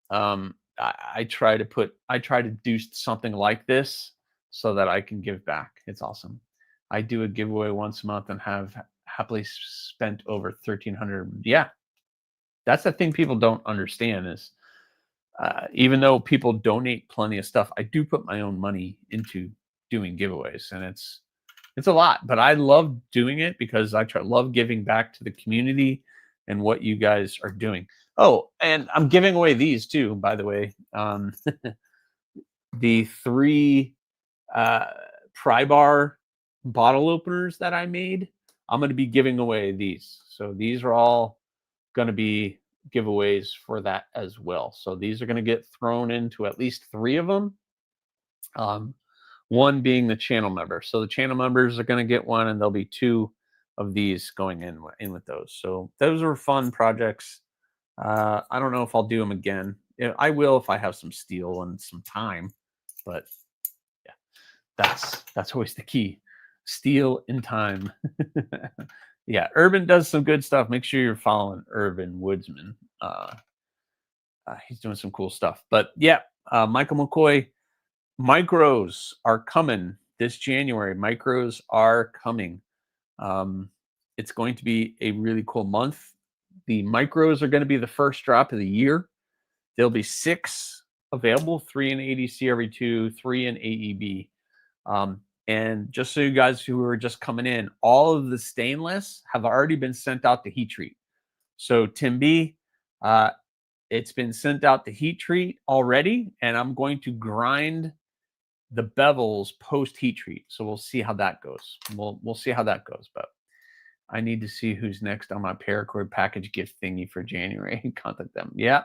I try to do something like this so that I can give back. It's awesome. I do a giveaway once a month and have happily spent over 1,300. Yeah, that's the thing people don't understand is even though people donate plenty of stuff, I do put my own money into doing giveaways, and it's a lot. But I love doing it because love giving back to the community and what you guys are doing. Oh, and I'm giving away these too, by the way. The 3 pry bar bottle openers that I made. I'm going to be giving away these. So these are all going to be giveaways for that as well. So these are going to get thrown into at least 3 of them. One being the channel member. So the channel members are going to get one, and there'll be 2 of these going in with those. So those are fun projects. I don't know if I'll do them again. I will if I have some steel and some time, but yeah, that's always the key. Steel in time. Yeah, Urban does some good stuff. Make sure you're following Urban Woodsman. He's doing some cool stuff. But yeah, Michael McCoy, micros are coming this January. Micros are coming. It's going to be a really cool month. The micros are going to be the first drop of the year. There'll be 6 available, 3 in ADC every 2, 3 in AEB. And just so you guys who are just coming in, all of the stainless have already been sent out to heat treat. So Tim B, it's been sent out to heat treat already, and I'm going to grind the bevels post heat treat. So we'll see how that goes. We'll see how that goes. But I need to see who's next on my paracord package gift thingy for January. Contact them. Yeah.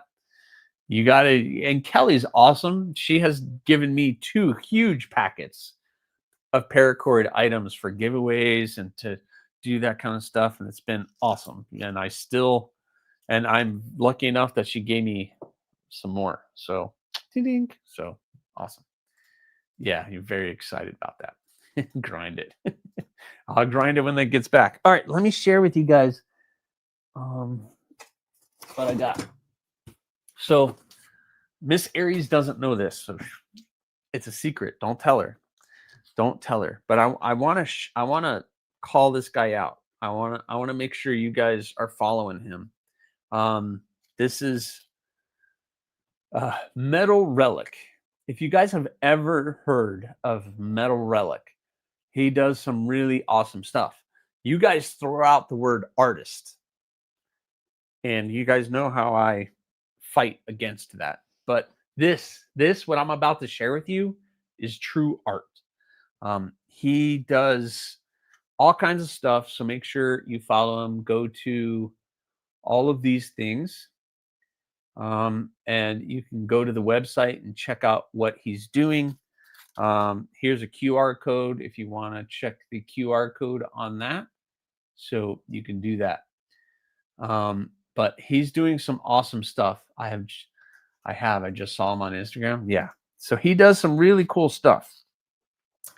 You got to, and Kelly's awesome. She has given me 2 huge packets of paracord items for giveaways and to do that kind of stuff. And it's been awesome. And I'm lucky enough that she gave me some more. So, ding. So awesome. Yeah, you're very excited about that. Grind it. I'll grind it when that gets back. All right, let me share with you guys what I got. So Miss Aries doesn't know this, so it's a secret. Don't tell her. Don't tell her. But I want to call this guy out. I want to make sure you guys are following him. This is Metal Relic. If you guys have ever heard of Metal Relic, he does some really awesome stuff. You guys throw out the word artist, and you guys know how I fight against that. But this what I'm about to share with you is true art. He does all kinds of stuff, so make sure you follow him. Go to all of these things, and you can go to the website and check out what he's doing. Here's a QR code if you want to check the QR code on that, so you can do that. But he's doing some awesome stuff. I just saw him on Instagram. Yeah. So he does some really cool stuff.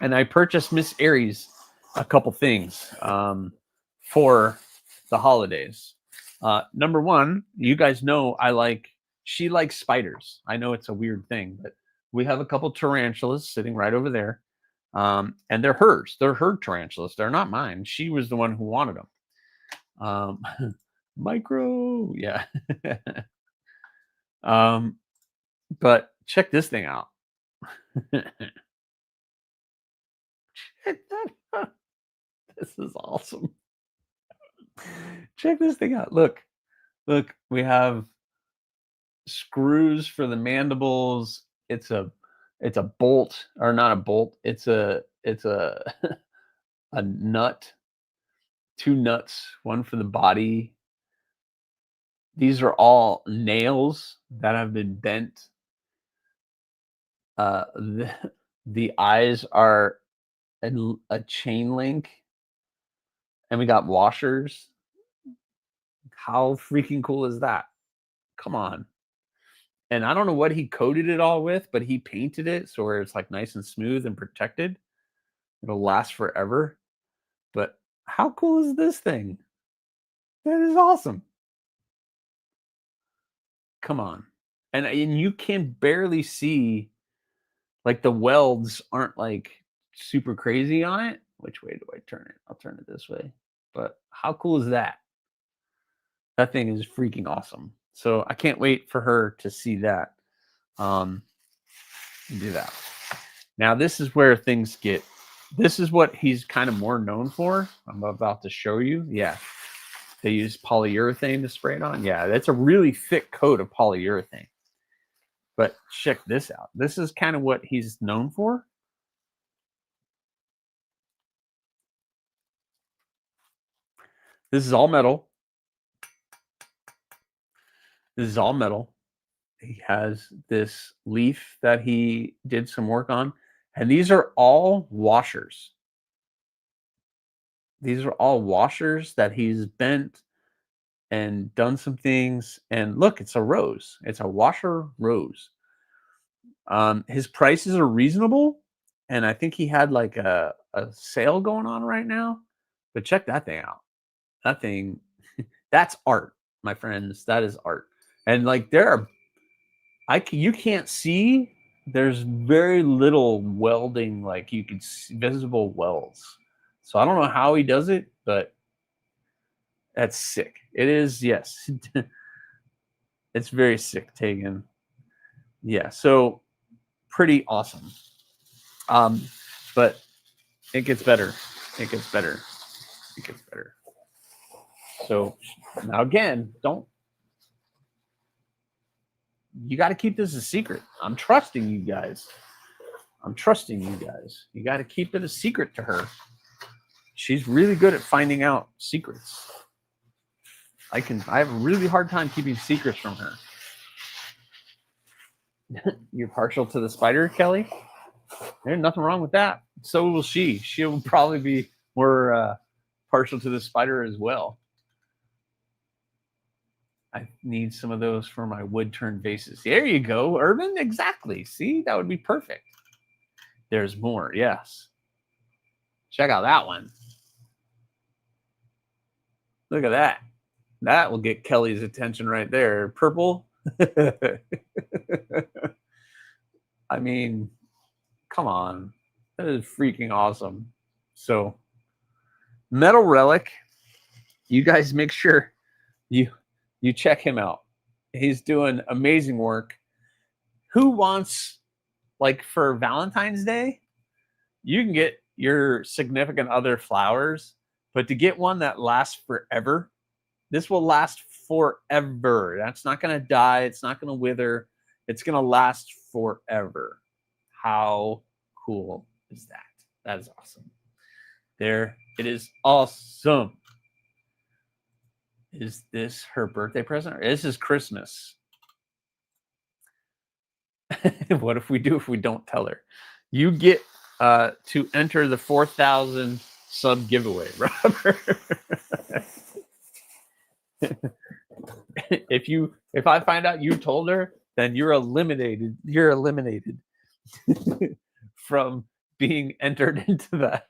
And I purchased Miss Aries a couple things for the holidays. Number one, you guys know she likes spiders. I know it's a weird thing, but we have a couple tarantulas sitting right over there. And they're hers. They're her tarantulas. They're not mine. She was the one who wanted them. Micro, yeah. But check this thing out. This is awesome. Check this thing out. Look, we have screws for the mandibles. It's a bolt, or not a bolt. It's a a nut, two nuts, one for the body. These are all nails that have been bent. The eyes are a chain link, and we got washers. How freaking cool is that? Come on. And I don't know what he coated it all with, but he painted it so where it's like nice and smooth and protected. It'll last forever. But how cool is this thing? That is awesome. Come on. And you can barely see, like, the welds aren't like super crazy on it. Which way do I turn it? I'll turn it this way. But how cool is that? That thing is freaking awesome. So I can't wait for her to see that. Do that. Now this is where things get. This is what he's kind of more known for. I'm about to show you. Yeah, they use polyurethane to spray it on. Yeah, that's a really thick coat of polyurethane. But check this out. This is kind of what he's known for. This is all metal. This is all metal. He has this leaf that he did some work on. And these are all washers. These are all washers that he's bent and done some things. And look, it's a rose. It's a washer rose. His prices are reasonable. And I think he had like a sale going on right now. But check that thing out. That thing, that's art, my friends. That is art. And like you can't see, there's very little welding, like you could see visible welds. So I don't know how he does it, but that's sick. It is, yes. It's very sick, Tegan. Yeah, so pretty awesome. But it gets better. It gets better. It gets better. So now again, you got to keep this a secret. I'm trusting you guys. You got to keep it a secret to her. She's really good at finding out secrets. I have a really hard time keeping secrets from her. You're partial to the spider, Kelly? There's nothing wrong with that. So will she. She will probably be more partial to the spider as well. I need some of those for my wood turn vases. There you go, Urban. Exactly. See, that would be perfect. There's more. Yes. Check out that one. Look at that. That will get Kelly's attention right there. Purple. I mean, come on. That is freaking awesome. So, Metal Relic, you guys make sure you check him out. He's doing amazing work. Who wants, like, for Valentine's Day, you can get your significant other flowers, but to get one that lasts forever, this will last forever. That's not going to die. It's not going to wither. It's going to last forever. How cool is that? That is awesome. There, it is awesome. Is this her birthday present? This is Christmas. What if we don't tell her? You get to enter the 4,000 sub giveaway, Robert. If I find out you told her, then you're eliminated. You're eliminated from being entered into that.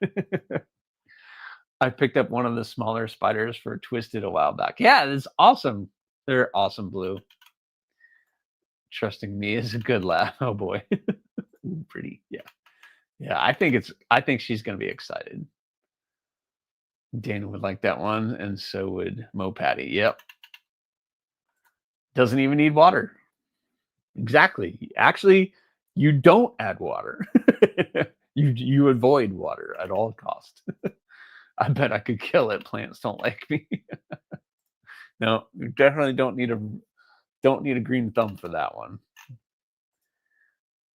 I picked up one of the smaller spiders for Twisted a while back. Yeah, it's awesome. They're awesome blue. Trusting me is a good laugh. Oh boy. Pretty. Yeah. Yeah, I think she's gonna be excited. Dana would like that one, and so would Mo Patty. Yep. Doesn't even need water. Exactly. Actually, you don't add water. you avoid water at all costs. I bet I could kill it. Plants don't like me. No, you definitely don't need a green thumb for that one.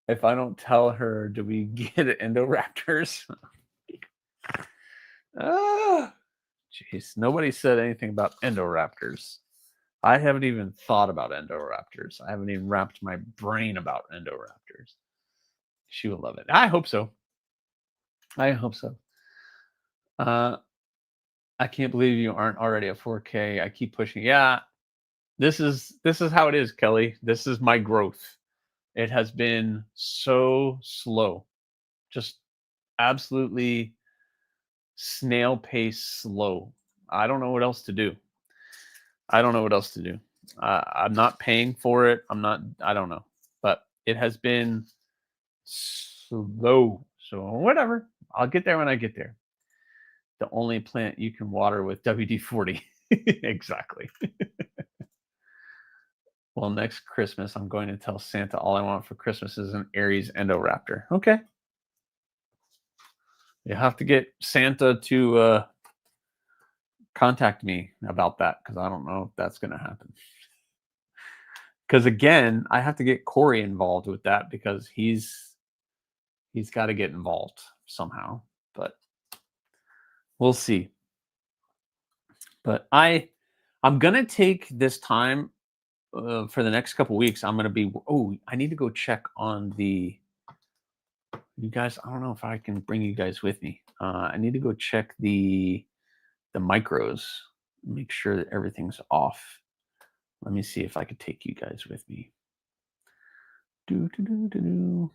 If I don't tell her, do we get Indoraptors? Ah, jeez. Nobody said anything about Indoraptors. I haven't even thought about Indoraptors. I haven't even wrapped my brain about Indoraptors. She will love it. I hope so. I hope so. I can't believe you aren't already at 4K. I keep pushing. Yeah, this is how it is, Kelly. This is my growth. It has been so slow. Just absolutely snail pace slow. I don't know what else to do. I'm not paying for it. I don't know. But it has been slow. So whatever. I'll get there when I get there. The only plant you can water with WD-40. Exactly. Well, next Christmas, I'm going to tell Santa all I want for Christmas is an Aries Endoraptor. Okay. You have to get Santa to contact me about that because I don't know if that's going to happen. Because again, I have to get Corey involved with that because he's got to get involved somehow. But we'll see. But I'm gonna take this time for the next couple weeks. I'm gonna be. Oh, I need to go check on the. You guys, I don't know if I can bring you guys with me. I need to go check the micros. Make sure that everything's off. Let me see if I could take you guys with me. Do do do do do.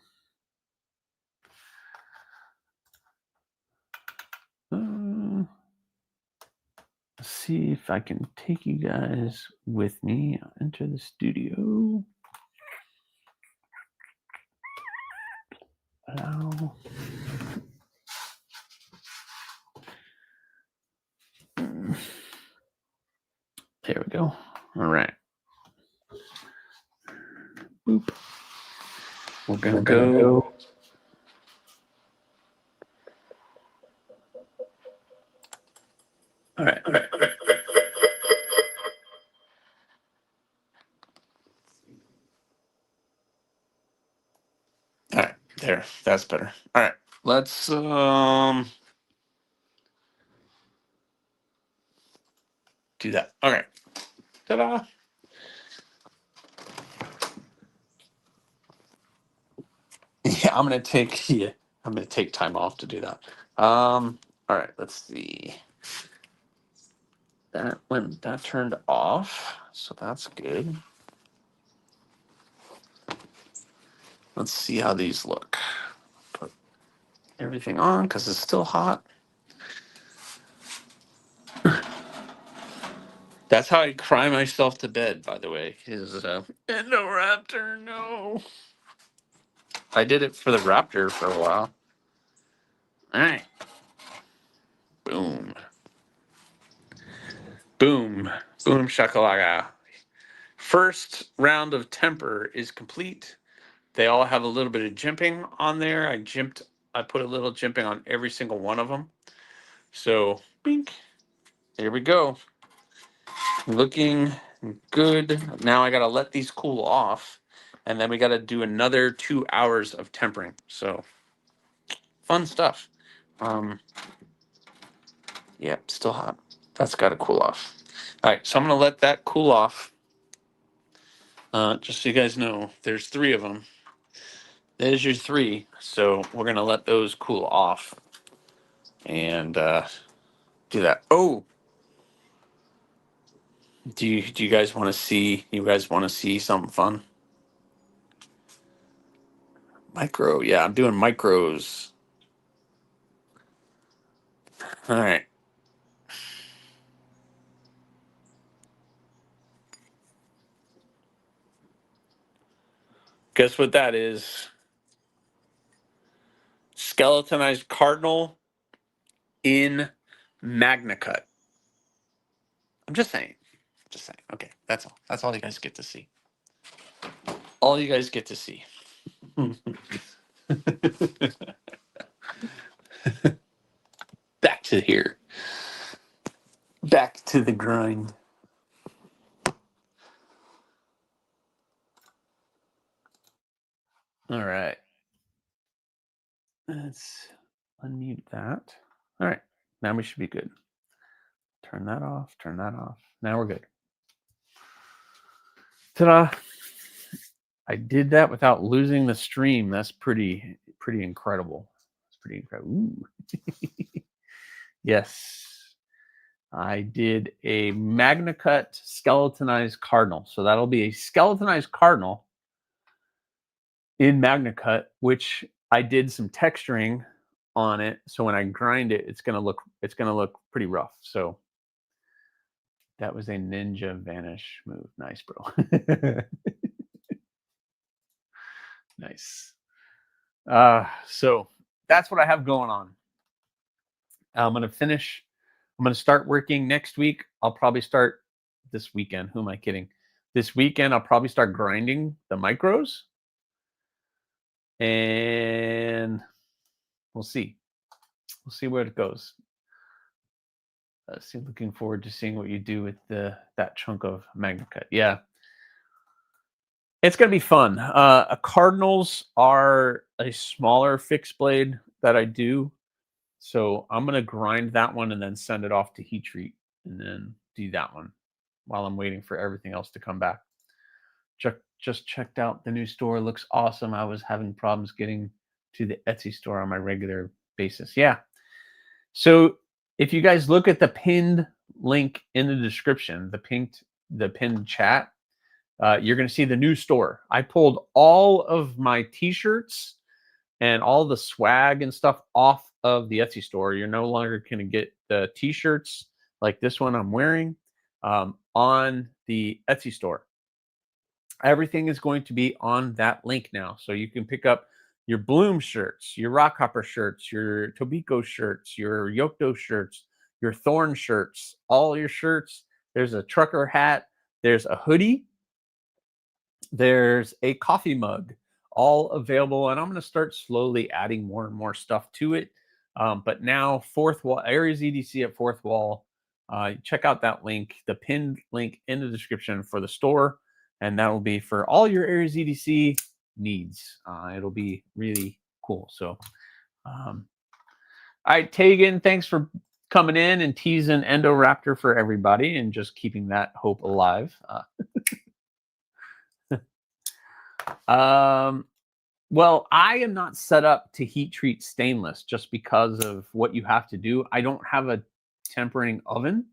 See if I can take you guys with me. I'll enter the studio. Allow. There we go. All right. Boop. We're gonna go. All right. All right, there. That's better. All right, let's do that. Okay. Ta-da. Yeah, I'm gonna take time off to do that. All right, let's see. That turned off, so that's good. Let's see how these look. Put everything on because it's still hot. That's how I cry myself to bed, by the way, is Indoraptor, no. I did it for the Raptor for a while. All right. Boom. Boom. Boom shakalaka. First round of temper is complete. They all have a little bit of jimping on there. I put a little jimping on every single one of them. So, bink. Here we go. Looking good. Now I got to let these cool off. And then we got to do another 2 hours of tempering. So, fun stuff. Yeah, still hot. That's got to cool off. All right, so I'm going to let that cool off. Just so you guys know, there's 3 of them. There's your 3. So we're going to let those cool off and do that. Oh, do you guys want to see? You guys want to see something fun? Micro, yeah, I'm doing micros. All right. Guess what that is? Skeletonized cardinal in MagnaCut. I'm just saying. Just saying. Okay, that's all. That's all you guys get to see. All you guys get to see. Back to here. Back to the grind. All right. Let's unmute that. All right. Now we should be good. Turn that off. Turn that off. Now we're good. Ta-da. I did that without losing the stream. That's pretty incredible. It's pretty incredible. Ooh. Yes. I did a MagnaCut skeletonized cardinal. So that'll be a skeletonized cardinal in MagnaCut, which I did some texturing on it. So when I grind it, it's gonna look pretty rough. So that was a ninja vanish move. Nice, bro. Nice. So that's what I have going on. I'm going to start working next week. I'll probably start this weekend. Who am I kidding? This weekend, I'll probably start grinding the micros. And we'll see. We'll see where it goes. Looking forward to seeing what you do with that chunk of MagnaCut. Yeah. It's going to be fun. Cardinals are a smaller fixed blade that I do. So I'm going to grind that one and then send it off to heat treat and then do that one while I'm waiting for everything else to come back. Just checked out the new store. Looks awesome. I was having problems getting to the Etsy store on my regular basis. Yeah. So if you guys look at the pinned link in the description, the pinned chat, you're going to see the new store. I pulled all of my t-shirts and all the swag and stuff off of the Etsy store. You're no longer going to get the t-shirts like this one I'm wearing on the Etsy store. Everything is going to be on that link now. So you can pick up your Bloom shirts, your Rockhopper shirts, your Tobiko shirts, your Yokdo shirts, your Thorn shirts, all your shirts. There's a trucker hat. There's a hoodie. There's a coffee mug, all available. And I'm going to start slowly adding more and more stuff to it. But now, fourth wall, AriesEDC at fourth wall. Check out that link, the pinned link in the description for the store. And that will be for all your AriesEDC needs. It'll be really cool. So, all right, Tegan, thanks for coming in and teasing Endoraptor for everybody and just keeping that hope alive. Well, I am not set up to heat treat stainless just because of what you have to do. I don't have a tempering oven.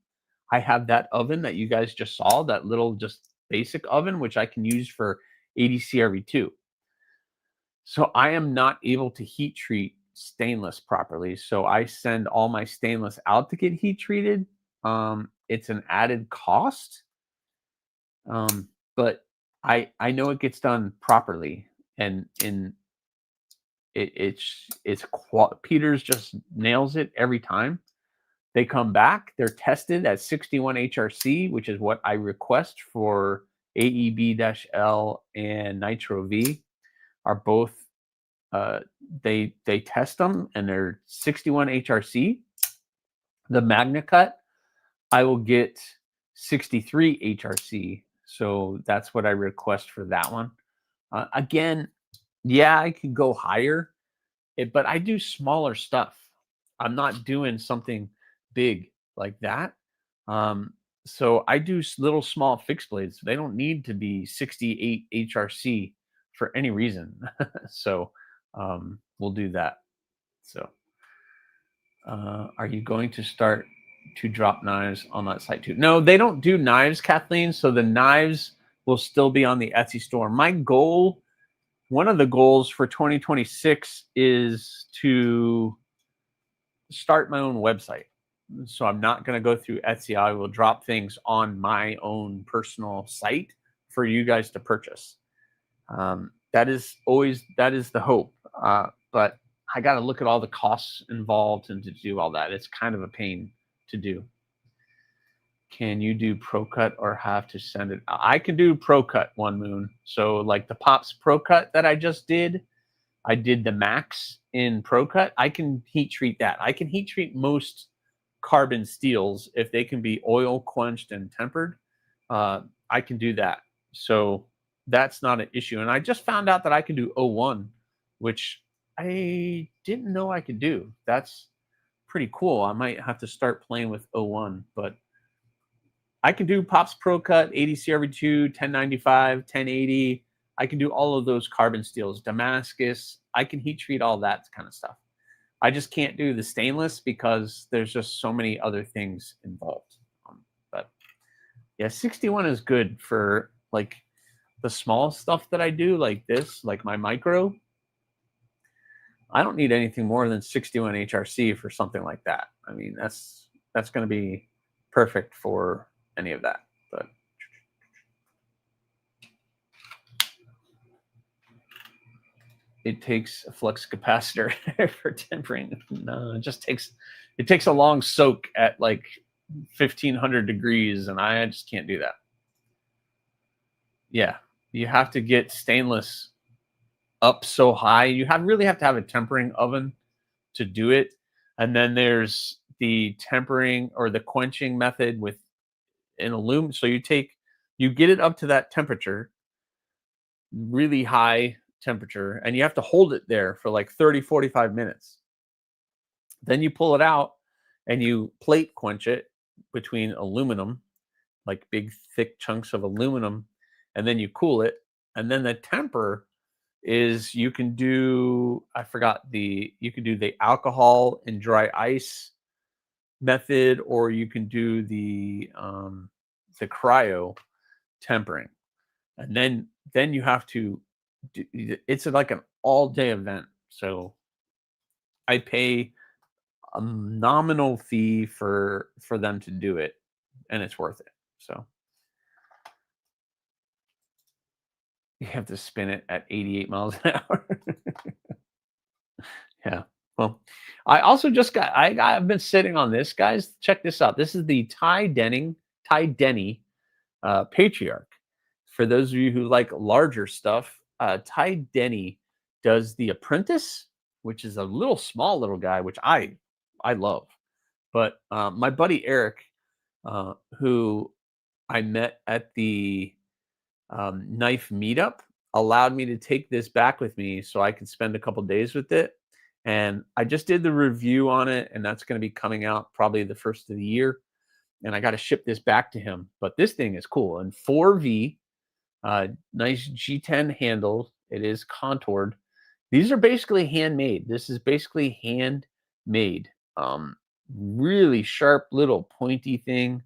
I have that oven that you guys just saw, that little just basic oven, which I can use for ADCRV2. So I am not able to heat treat stainless properly. So I send all my stainless out to get heat treated. It's an added cost. But I know it gets done properly, and Peters just nails it every time. They come back, they're tested at 61 HRC, which is what I request for AEB-L and Nitro V. Are both they test them and they're 61 HRC. The MagnaCut, I will get 63 HRC. So that's what I request for that one. Again, yeah, I could go higher, but I do smaller stuff. I'm not doing something big like that. So I do little small fixed blades. They don't need to be 68 HRC for any reason. So we'll do that. So are you going to start to drop knives on that site too? No, they don't do knives, Kathleen. So the knives will still be on the Etsy store. My goal one of the goals for 2026 is to start my own website. So I'm not going to go through Etsy. I will drop things on my own personal site for you guys to purchase. That is the hope. But I got to look at all the costs involved and to do all that. It's kind of a pain to do. Can you do Pro Cut or have to send it? I can do Pro Cut, One Moon. So like the Pops Pro Cut that I just did, I did the Max in Pro Cut. I can heat treat that. I can heat treat most carbon steels if they can be oil quenched and tempered. I can do that. So that's not an issue. And I just found out that I can do 01, which I didn't know I could do. That's pretty cool. I might have to start playing with 01, but I can do Pops Pro Cut, 80 CRV2, 1095, 1080. I can do all of those carbon steels, Damascus. I can heat treat all that kind of stuff. I just can't do the stainless because there's just so many other things involved. But yeah, 61 is good for like the small stuff that I do, like this, like my micro. I don't need anything more than 61 HRC for something like that. I mean, that's going to be perfect for any of that. But it takes a flux capacitor for tempering. No, it takes a long soak at like 1500 degrees, and I just can't do that. Yeah, you have to get stainless up so high. You really have to have a tempering oven to do it. And then there's the tempering or the quenching method with an aluminum. So you get it up to that temperature, really high temperature, and you have to hold it there for like 30-45 minutes. Then you pull it out and you plate quench it between aluminum, like big thick chunks of aluminum, and then you cool it. And then the temper is you can do you can do the alcohol and dry ice method, or you can do the cryo tempering. And then you have to it's like an all-day event. So I pay a nominal fee for them to do it, and it's worth it. So you have to spin it at 88 miles an hour. Yeah. Well, I've been sitting on this, guys. Check this out. This is the Ty Denny Patriarch. For those of you who like larger stuff, Ty Denny does The Apprentice, which is a small little guy, which I love. But my buddy Eric, who I met at the knife meetup, allowed me to take this back with me so I could spend a couple days with it. And I just did the review on it, and that's going to be coming out probably the first of the year. And I got to ship this back to him. But this thing is cool. And 4V, nice G10 handle. It is contoured. These are basically handmade. This is basically handmade. Really sharp little pointy thing.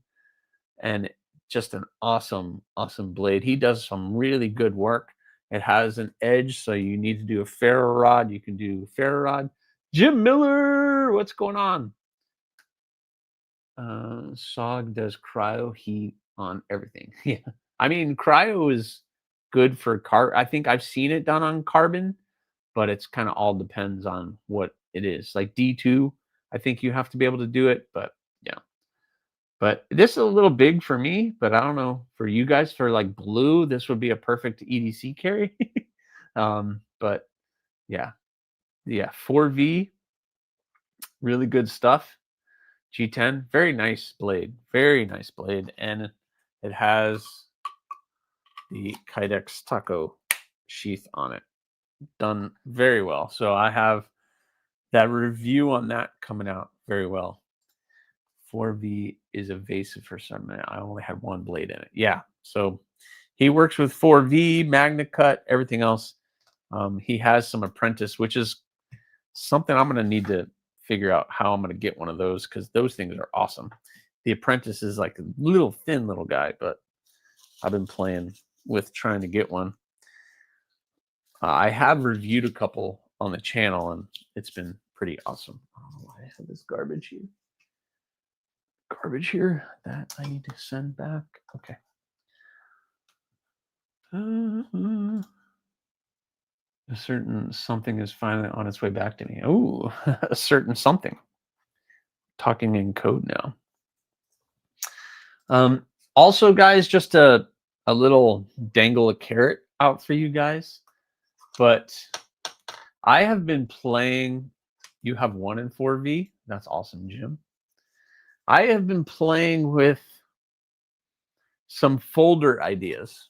And just an awesome blade. He does some really good work. It has an edge, so you need to do a ferro rod. You can do ferro rod. Jim Miller, what's going on? SOG does cryo heat on everything. Yeah, I mean cryo is good for I think I've seen it done on carbon, but it's kind of all depends on what it is. Like D2, I think you have to be able to do it, but yeah. But this is a little big for me, but I don't know for you guys. For like blue, this would be a perfect EDC carry. But yeah, 4V, really good stuff. G10, very nice blade, and it has the Kydex Taco sheath on it, done very well. So I have that review on that coming out very well. 4V is evasive for some. I only had one blade in it. Yeah. So he works with 4V, Magna Cut, everything else. He has some Apprentice, which is something I'm going to need to figure out how I'm going to get one of those, because those things are awesome. The Apprentice is like a little thin little guy, but I've been playing with trying to get one. I have reviewed a couple on the channel, and it's been pretty awesome. Oh, I have this garbage here. Garbage here that I need to send back. Okay. A certain something is finally on its way back to me. Oh, a certain something. Talking in code now. Also, guys, just a little dangle a carrot out for you guys. But I have been playing. You have 1 in 4V. That's awesome, Jim. I have been playing with some folder ideas.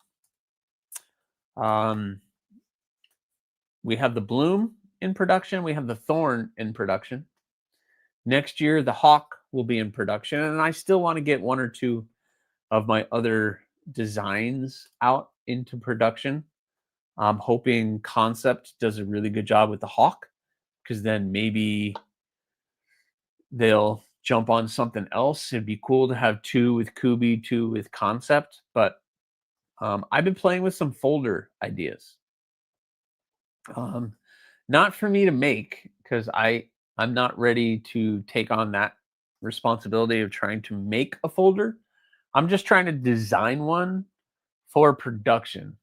We have the bloom in production. We have the thorn in production. Next year, the hawk will be in production. And I still want to get 1 or 2 of my other designs out into production. I'm hoping Concept does a really good job with the hawk, because then maybe they'll jump on something else. It'd be cool to have 2 with Kubi, 2 with Concept. But I've been playing with some folder ideas. Not for me to make, because I'm not ready to take on that responsibility of trying to make a folder. I'm just trying to design one for production.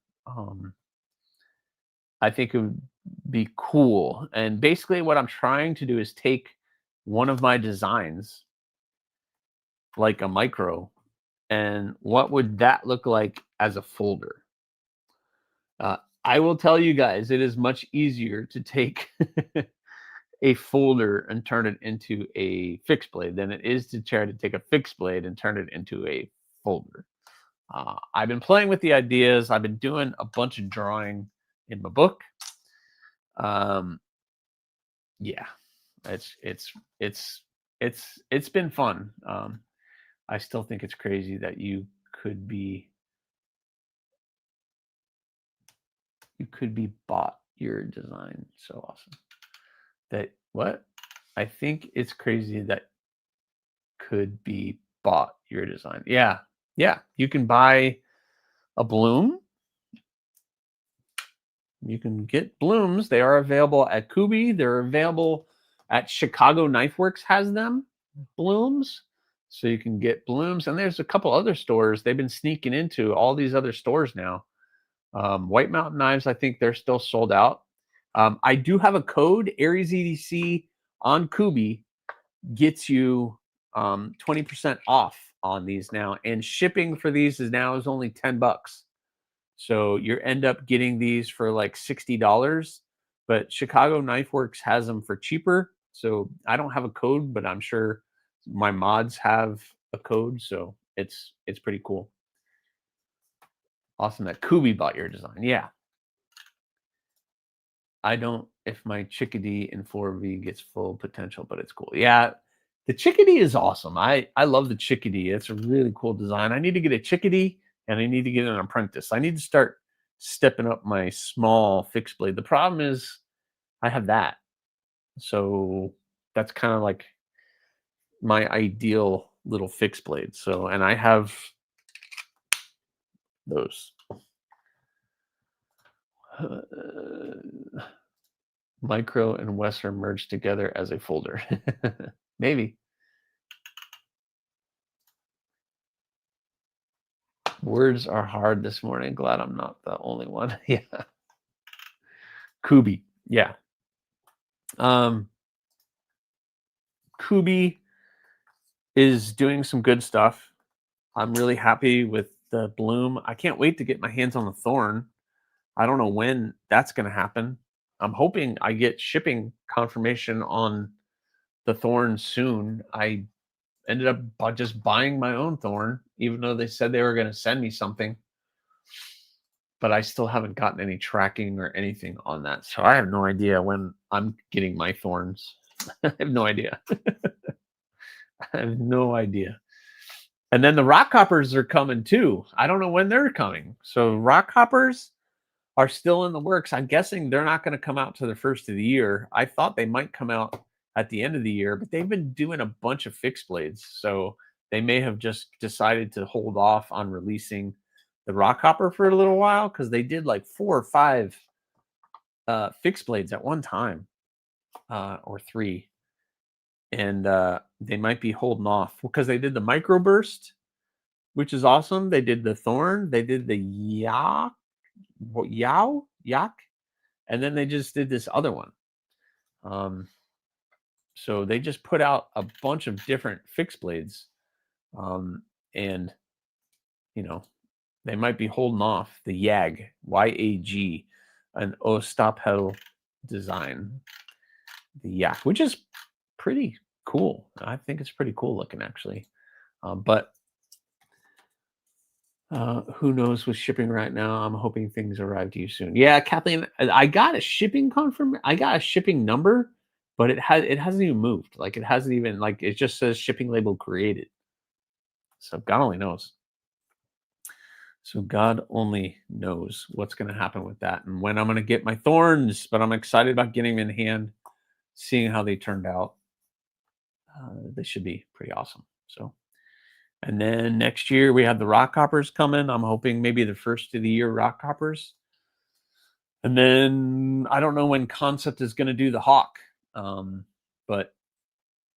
I think it would be cool. And basically what I'm trying to do is take one of my designs, like a micro, and what would that look like as a folder? I will tell you guys, it is much easier to take a folder and turn it into a fixed blade than it is to try to take a fixed blade and turn it into a folder. I've been playing with the ideas. I've been doing a bunch of drawing in my book. Yeah, it's been fun. I still think it's crazy that you could be bought your design. So awesome. That what? I think it's crazy that could be bought your design. Yeah. You can buy a bloom. You can get blooms. They are available at Kubi. They're available at Chicago Knife Works has them, blooms. So you can get blooms. And there's a couple other stores. They've been sneaking into all these other stores now. White Mountain Knives, I think they're still sold out. I do have a code. AriesEDC on Kubi gets you 20% off on these now. And shipping for these is only $10. So you end up getting these for like $60, but Chicago Knife Works has them for cheaper. So I don't have a code, but I'm sure my mods have a code. So it's pretty cool. Awesome that Kubi bought your design. Yeah. I don't if my chickadee in 4V gets full potential, but it's cool. Yeah. The chickadee is awesome. I love the chickadee. It's a really cool design. I need to get a chickadee and I need to get an apprentice. I need to start stepping up my small fixed blade. The problem is I have that. So that's kind of like my ideal little fixed blade. So, and I have those. Micro and Western merged together as a folder. Maybe. Words are hard this morning. Glad I'm not the only one. Yeah. Kubi. Yeah. Kubi is doing some good stuff. I'm really happy with the bloom. I can't wait to get my hands on the thorn. I don't know when that's going to happen. I'm hoping I get shipping confirmation on the thorn soon. I ended up just buying my own thorn, even though they said they were going to send me something. But I still haven't gotten any tracking or anything on that. So I have no idea when I'm getting my thorns. I have no idea. I have no idea. And then the rock hoppers are coming too. I don't know when they're coming. So rock hoppers are still in the works. I'm guessing they're not going to come out to the first of the year. I thought they might come out at the end of the year, but they've been doing a bunch of fixed blades. So they may have just decided to hold off on releasing the rock hopper for a little while, because they did like 4 or 5 fixed blades at one time, or 3, and they might be holding off because they did the microburst, which is awesome. They did the thorn, they did the yak, and then they just did this other one. So they just put out a bunch of different fixed blades, and you know they might be holding off the YAG, an Ostapel design, the yak, which is pretty cool. I think it's pretty cool looking actually, but who knows with shipping right now? I'm hoping things arrive to you soon. Yeah, Kathleen, I got a shipping I got a shipping number, but it hasn't even moved. Like it hasn't even like it just says shipping label created. So God only knows. So God only knows what's going to happen with that and when I'm going to get my thorns. But I'm excited about getting them in hand, seeing how they turned out. They should be pretty awesome. So. And then next year we have the rock hoppers coming. I'm hoping maybe the first of the year rock hoppers. And then I don't know when Concept is going to do the hawk, but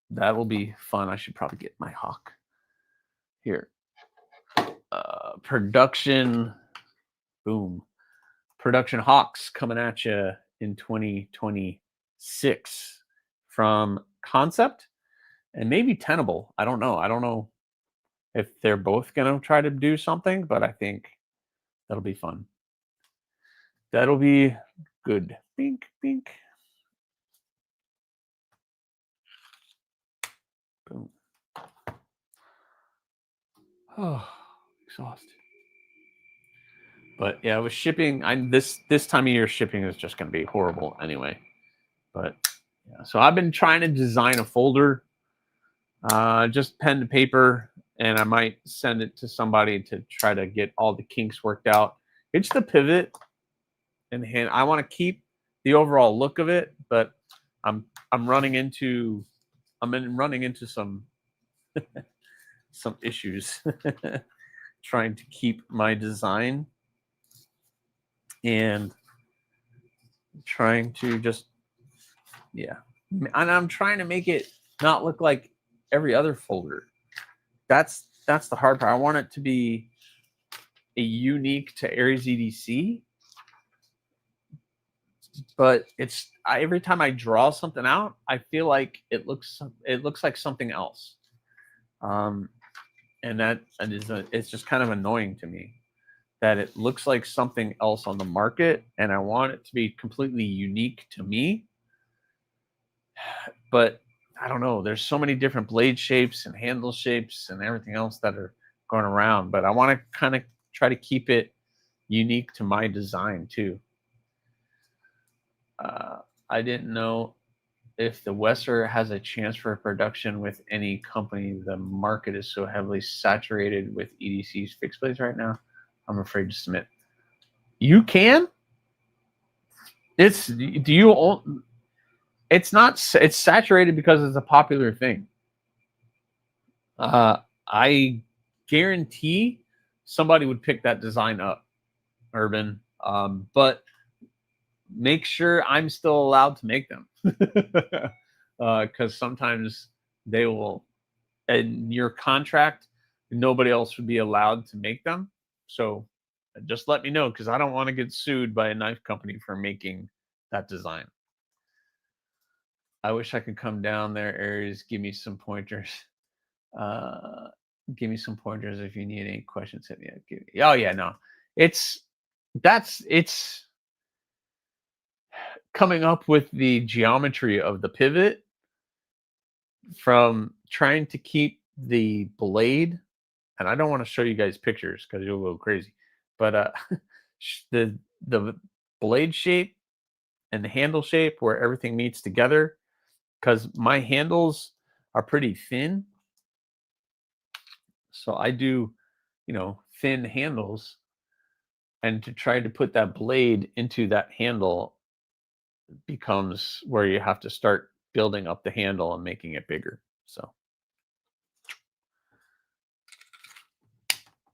that will be fun. I should probably get my hawk here. Production, boom. Production hawks coming at you in 2026 from Concept and maybe Tenable. I don't know if they're both going to try to do something, but I think that'll be fun. That'll be good. Bink, bink. Boom. Oh, exhausted. But yeah, with shipping, this time of year shipping is just going to be horrible anyway. But yeah, so I've been trying to design a folder, just pen to paper, and I might send it to somebody to try to get all the kinks worked out. It's the pivot and hand. I want to keep the overall look of it, but I'm running into some some issues trying to keep my design and trying to just and I'm trying to make it not look like every other folder. That's the hard part. I want it to be a unique to AriesEDC, but every time I draw something out, I feel like it looks like something else, and it's just kind of annoying to me that it looks like something else on the market, and I want it to be completely unique to me. But I don't know. There's so many different blade shapes and handle shapes and everything else that are going around, but I want to kind of try to keep it unique to my design too. I didn't know if the Wesser has a chance for production with any company. The market is so heavily saturated with EDC's fixed blades right now. I'm afraid to submit. You can. It's saturated because it's a popular thing. I guarantee somebody would pick that design up, Urban. But make sure I'm still allowed to make them, because sometimes they will. In your contract, nobody else would be allowed to make them. So just let me know, because I don't want to get sued by a knife company for making that design. I wish I could come down there, Aries. Give me some pointers. Give me some pointers if you need any questions. Hit me up. Oh yeah, no, it's coming up with the geometry of the pivot from trying to keep the blade, and I don't want to show you guys pictures because you'll go crazy, but the blade shape and the handle shape where everything meets together, because my handles are pretty thin. So I do, thin handles, and to try to put that blade into that handle becomes where you have to start building up the handle and making it bigger. So,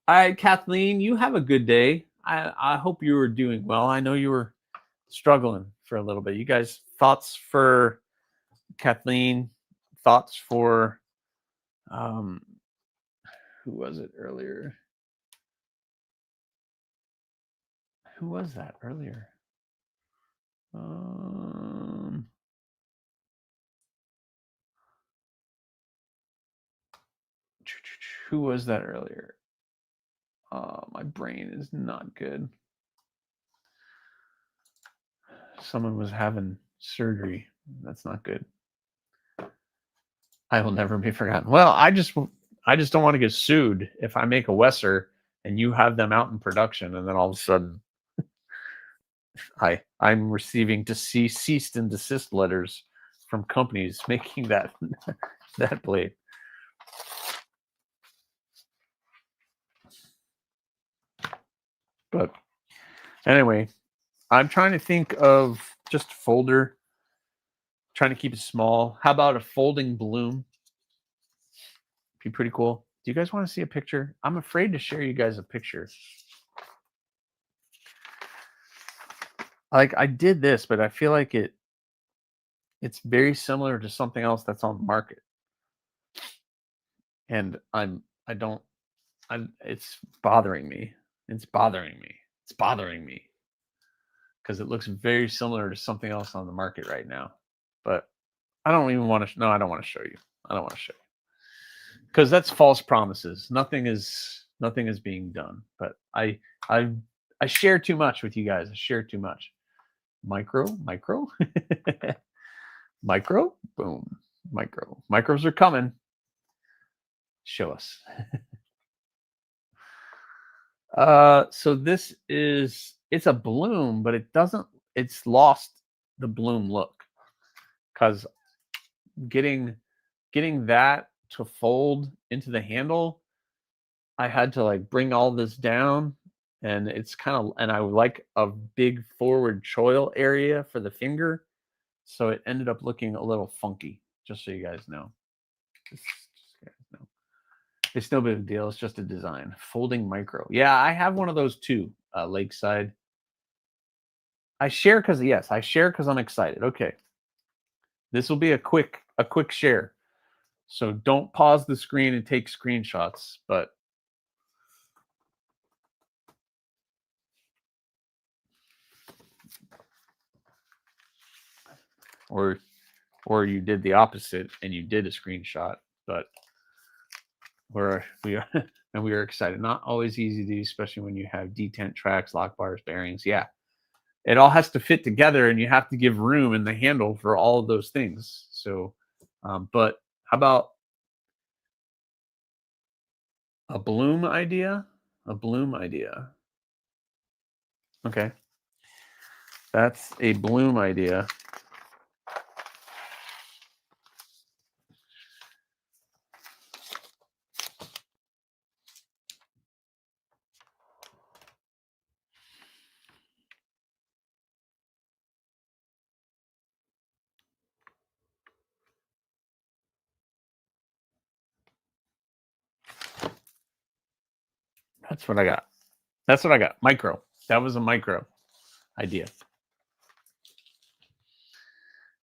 all right, Kathleen, you have a good day. I hope you were doing well. I know you were struggling for a little bit. You guys, thoughts for Kathleen? Thoughts for who was it earlier? Who was that earlier? Who was that earlier? My brain is not good. Someone was having surgery. That's not good. I will never be forgotten. Well, I just don't want to get sued if I make a Wesser and you have them out in production, and then all of a sudden I'm receiving cease and desist letters from companies making that that blade. But anyway, I'm trying to think of just a folder, trying to keep it small. How about a folding bloom? Be pretty cool. Do you guys want to see a picture? I'm afraid to share you guys a picture. Like, I did this, but I feel like it's very similar to something else that's on the market. And it's bothering me. It's bothering me. It's bothering me. Because it looks very similar to something else on the market right now. But I don't even want to. No, I don't want to show you. I don't want to show you. Because that's false promises. Nothing is being done. But I share too much with you guys. I share too much. Micro, micro, boom, micro. Micros are coming. Show us. So this it's a bloom, but it's lost the bloom look, because getting that to fold into the handle, I had to like bring all this down, and it's kind of, and I would like a big forward choil area for the finger, so it ended up looking a little funky, just so you guys know. It's no big deal. It's just a design. Folding micro. Yeah, I have one of those too, Lakeside. I share because I'm excited. Okay. This will be a quick share. So don't pause the screen and take screenshots, but or you did the opposite and you did a screenshot, but we are excited. Not always easy to do, especially when you have detent tracks, lock bars, bearings. Yeah. It all has to fit together, and you have to give room in the handle for all of those things. So, but how about a bloom idea? A bloom idea. Okay. That's a bloom idea. That's what I got. That's what I got. Micro. That was a micro idea.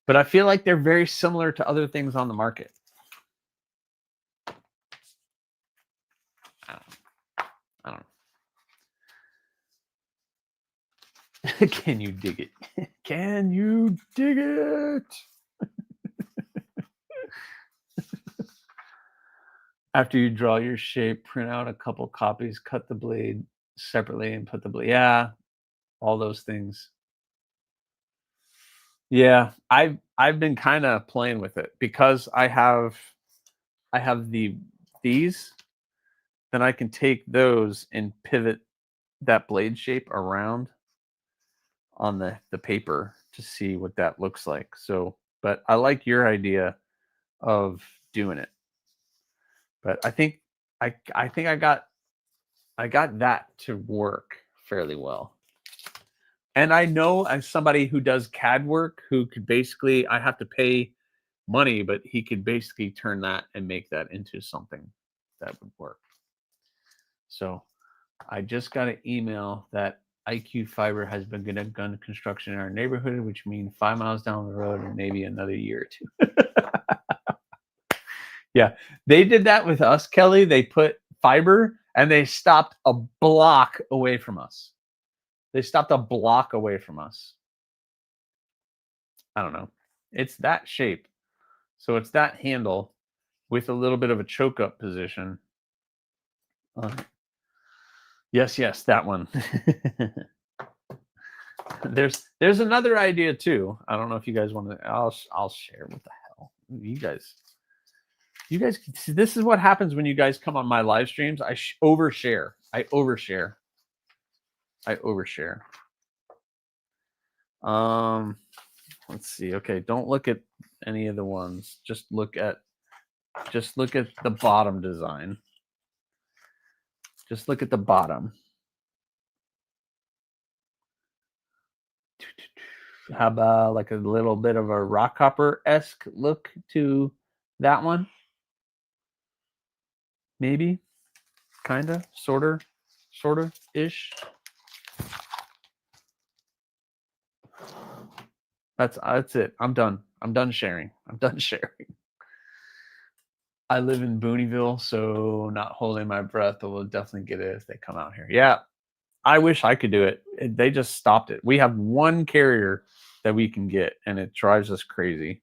But I feel like they're very similar to other things on the market. I don't know. Can you dig it? Can you dig it? After you draw your shape, print out a couple copies, cut the blade separately, and put the blade. Yeah, all those things. Yeah, I've been kind of playing with it because I have these. Then I can take those and pivot that blade shape around on the paper to see what that looks like. So, but I like your idea of doing it. But I think I got that to work fairly well. And I know, as somebody who does CAD work, who could basically, I have to pay money, but he could basically turn that and make that into something that would work. So I just got an email that IQ fiber has begun construction in our neighborhood, which means 5 miles down the road and maybe another year or two. Yeah, they did that with us, Kelly. They put fiber and they stopped a block away from us. They stopped a block away from us. I don't know. It's that shape. So it's that handle with a little bit of a choke up position. Yes, that one. There's another idea too. I don't know if you guys want to. I'll share. What the hell, you guys? See, this is what happens when you guys come on my live streams. I overshare. Let's see. Okay, don't look at any of the ones. Just look at the bottom design. Just look at the bottom. How about like a little bit of a rock hopper-esque look to that one? Maybe, kinda, sorta, ish. That's it. I'm done. I'm done sharing. I live in Booneyville, so not holding my breath, but we'll definitely get it if they come out here. Yeah, I wish I could do it. They just stopped it. We have one carrier that we can get, and it drives us crazy.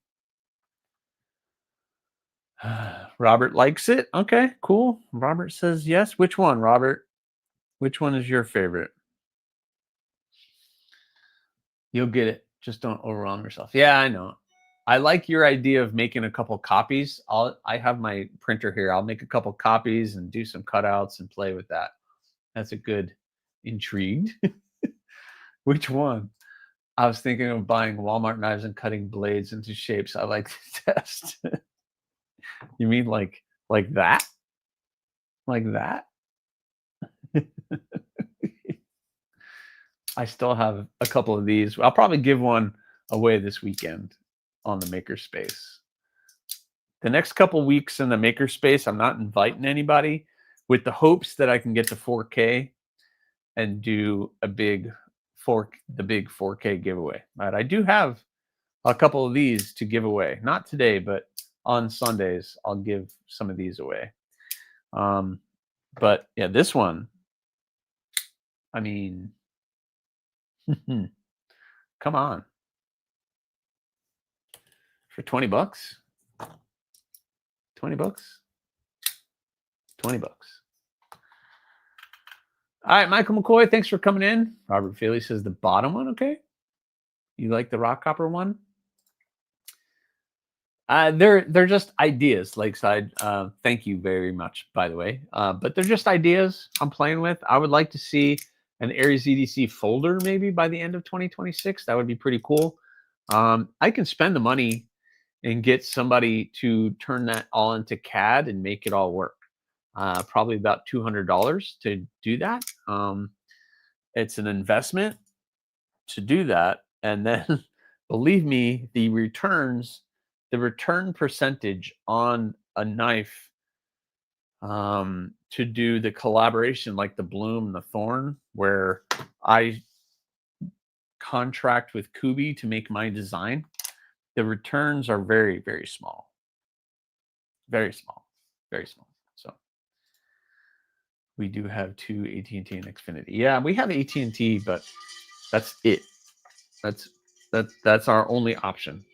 Robert likes it. Okay, cool. Robert says yes. Which one, Robert? Which one is your favorite? You'll get it. Just don't overwhelm yourself. Yeah, I know. I like your idea of making a couple copies. I have my printer here. I'll make a couple copies and do some cutouts and play with that. That's a good. Intrigued. Which one? I was thinking of buying Walmart knives and cutting blades into shapes I like to test. You mean like that? Like that? I still have a couple of these. I'll probably give one away this weekend on the Makerspace. The next couple weeks in the Makerspace, I'm not inviting anybody with the hopes that I can get to 4K and do the big 4K giveaway. Right? I do have a couple of these to give away. Not today, but on Sundays, I'll give some of these away. But yeah, this one, I mean, come on. For 20 bucks? 20 bucks? 20 bucks. All right, Michael McCoy, thanks for coming in. Robert Feely says the bottom one, okay. You like the rock copper one? They're just ideas, Lakeside. Thank you very much, by the way. But they're just ideas I'm playing with. I would like to see an AriesEDC folder maybe by the end of 2026. That would be pretty cool. I can spend the money and get somebody to turn that all into CAD and make it all work. Probably about $200 to do that. It's an investment to do that. And then believe me, the return percentage on a knife to do the collaboration like the Bloom and the Thorn, where I contract with Kubi to make my design, the returns are very, very small. Very small. Very small. So we do have two AT&T and Xfinity. Yeah, we have AT&T, but that's it. That's our only option.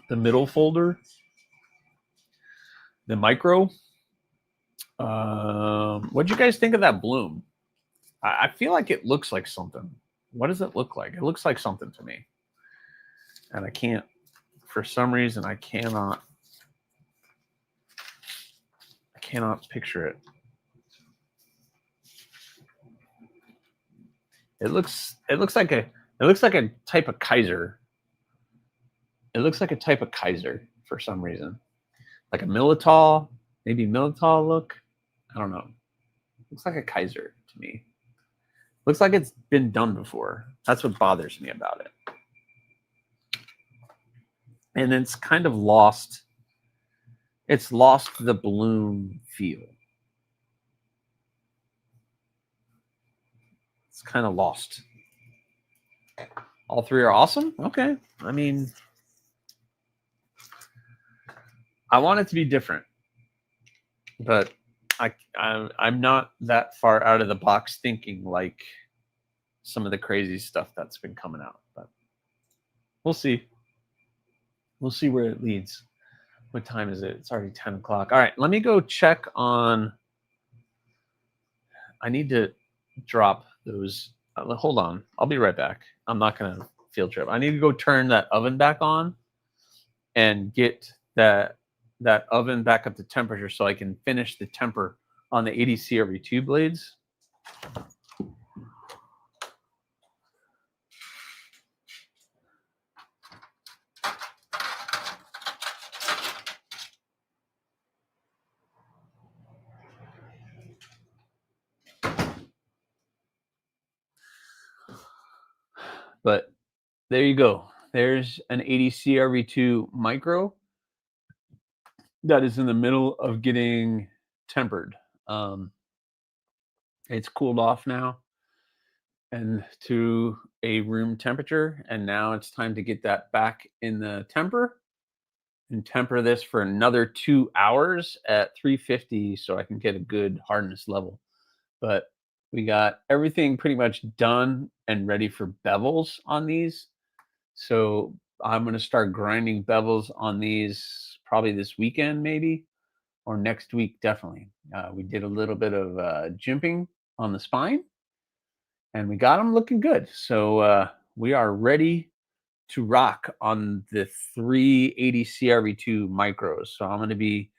The middle folder, the micro. What'd you guys think of that Bloom? I feel like it looks like something. What does it look like? It looks like something to me. And I can't, for some reason, I cannot picture it. It looks like a type of Kaiser. It looks like a type of Kaiser for some reason. Like a Militol, maybe Militol look. I don't know. Looks like a Kaiser to me. Looks like it's been done before. That's what bothers me about it. And it's kind of lost. It's lost the Bloom feel. kind of lost. All three are awesome? Okay. I mean, I want it to be different, but I'm not that far out of the box thinking like some of the crazy stuff that's been coming out. But we'll see. We'll see where it leads. What time is it? It's already 10 o'clock. All right, let me go check on. I need to drop those. Hold on. I'll be right back. I'm not going to field trip. I need to go turn that oven back on and get that oven back up to temperature so I can finish the temper on the ADCRV2 blades. But there you go. There's an ADCRV2 micro that is in the middle of getting tempered. It's cooled off now and to a room temperature, and now it's time to get that back in the temper and temper this for another 2 hours at 350 so I can get a good hardness level. But we got everything pretty much done and ready for bevels on these. So I'm going to start grinding bevels on these probably this weekend, maybe, or next week, definitely. We did a little bit of jimping on the spine, and we got them looking good. So we are ready to rock on the 380 CRV2 micros. So I'm going to be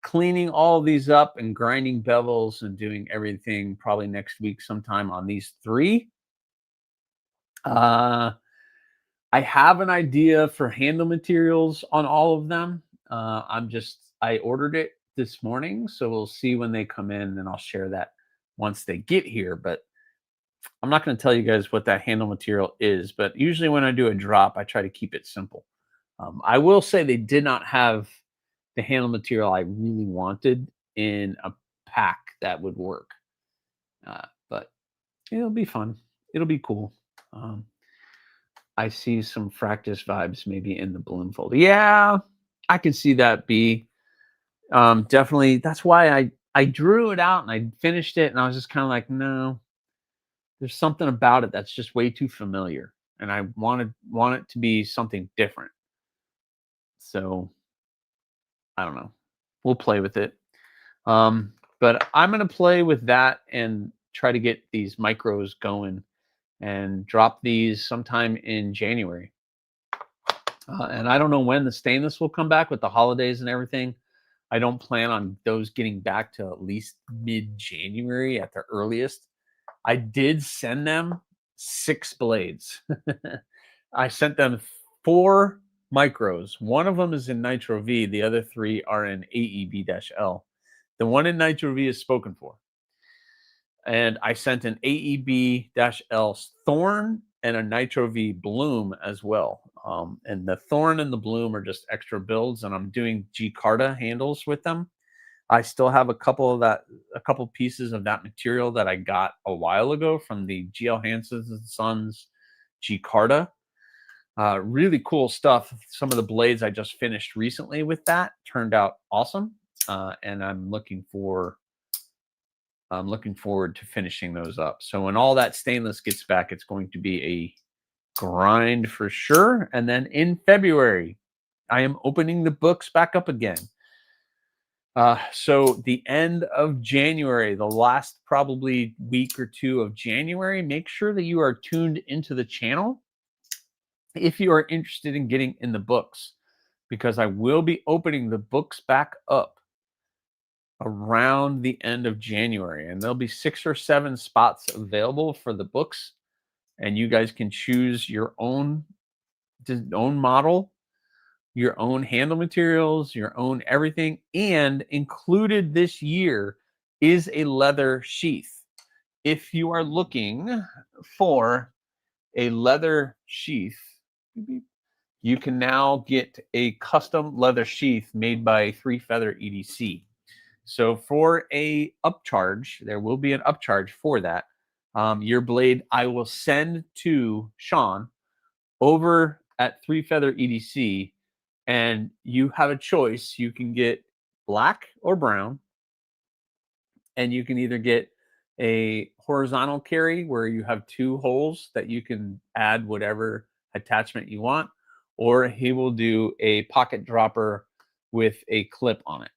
cleaning all of these up and grinding bevels and doing everything probably next week sometime on these three. I have an idea for handle materials on all of them. I ordered it this morning, so we'll see when they come in, and I'll share that once they get here. But I'm not going to tell you guys what that handle material is, but usually when I do a drop, I try to keep it simple. I will say they did not have the handle material I really wanted in a pack that would work. But it'll be fun. It'll be cool. I see some Fractus vibes maybe in the balloon folder. Yeah, I can see that be. Definitely. That's why I drew it out and I finished it, and I was just kind of like, no, there's something about it that's just way too familiar, and I want it to be something different. So I don't know. We'll play with it. But I'm going to play with that and try to get these micros going and drop these sometime in January. And I don't know when the stainless will come back with the holidays and everything. I don't plan on those getting back to at least mid-January at the earliest. I did send them 6 blades. I sent them 4 micros. One of them is in Nitro V. The other 3 are in AEB-L. The one in Nitro V is spoken for. And I sent an AEB-L Thorn and a Nitro V Bloom as well. And the Thorn and the Bloom are just extra builds, and I'm doing G-Carta handles with them. I still have a couple pieces of that material that I got a while ago from the GL Hansen and Sons G-Carta. Really cool stuff. Some of the blades I just finished recently with that turned out awesome, and I'm looking forward to finishing those up. So when all that stainless gets back, it's going to be a grind for sure. And then in February, I am opening the books back up again. So the end of January, the last probably week or 2 of January, make sure that you are tuned into the channel if you are interested in getting in the books, because I will be opening the books back up around the end of January, and there'll be 6 or 7 spots available for the books, and you guys can choose your own model, your own handle materials, your own everything. And included this year is a leather sheath. If you are looking for a leather sheath, you can now get a custom leather sheath made by 3 Feather EDC. So for a upcharge, there will be an upcharge for that. your blade I will send to Sean over at Three Feather EDC, and you have a choice. You can get black or brown, and you can either get a horizontal carry where you have 2 holes that you can add whatever attachment you want, or he will do a pocket dropper with a clip on it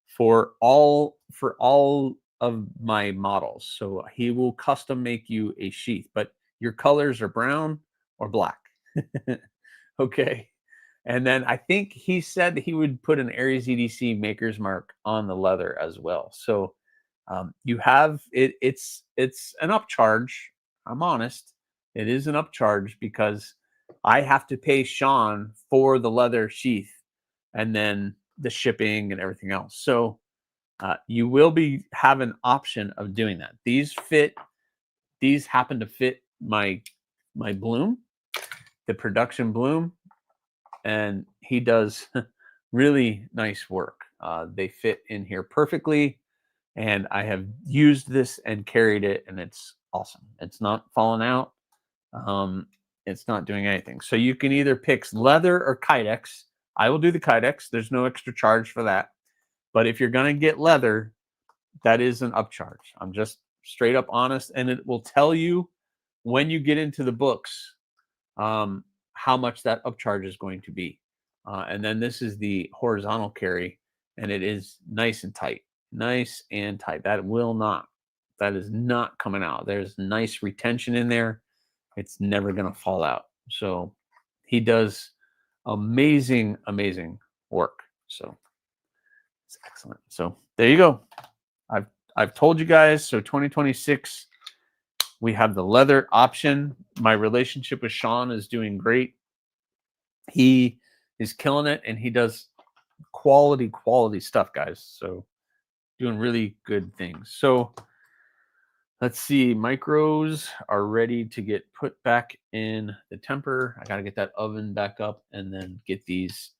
for all of my models. So he will custom make you a sheath, but your colors are brown or black. Okay. And then I think he said he would put an AriesEDC maker's mark on the leather as well. So you have it. It's an upcharge. I'm honest. It is an upcharge because I have to pay Sean for the leather sheath and then the shipping and everything else. So you will have an option of doing that. These happen to fit my bloom, the production bloom, and he does really nice work. They fit in here perfectly, and I have used this and carried it, and it's awesome. It's not falling out. It's not doing anything. So you can either pick leather or Kydex. I will do the Kydex. There's no extra charge for that. But if you're going to get leather, that is an upcharge. I'm just straight up honest, and it will tell you when you get into the books how much that upcharge is going to be. And then this is the horizontal carry, and it is nice and tight. Nice and tight. That is not coming out. There's nice retention in there. It's never going to fall out. So he does amazing work. So it's excellent. So there you go. I've told you guys. So 2026, we have the leather option. My relationship with Sean is doing great. He is killing it, and he does quality stuff, guys. So doing really good things. So let's see. Micros are ready to get put back in the temper. I got to get that oven back up and then get these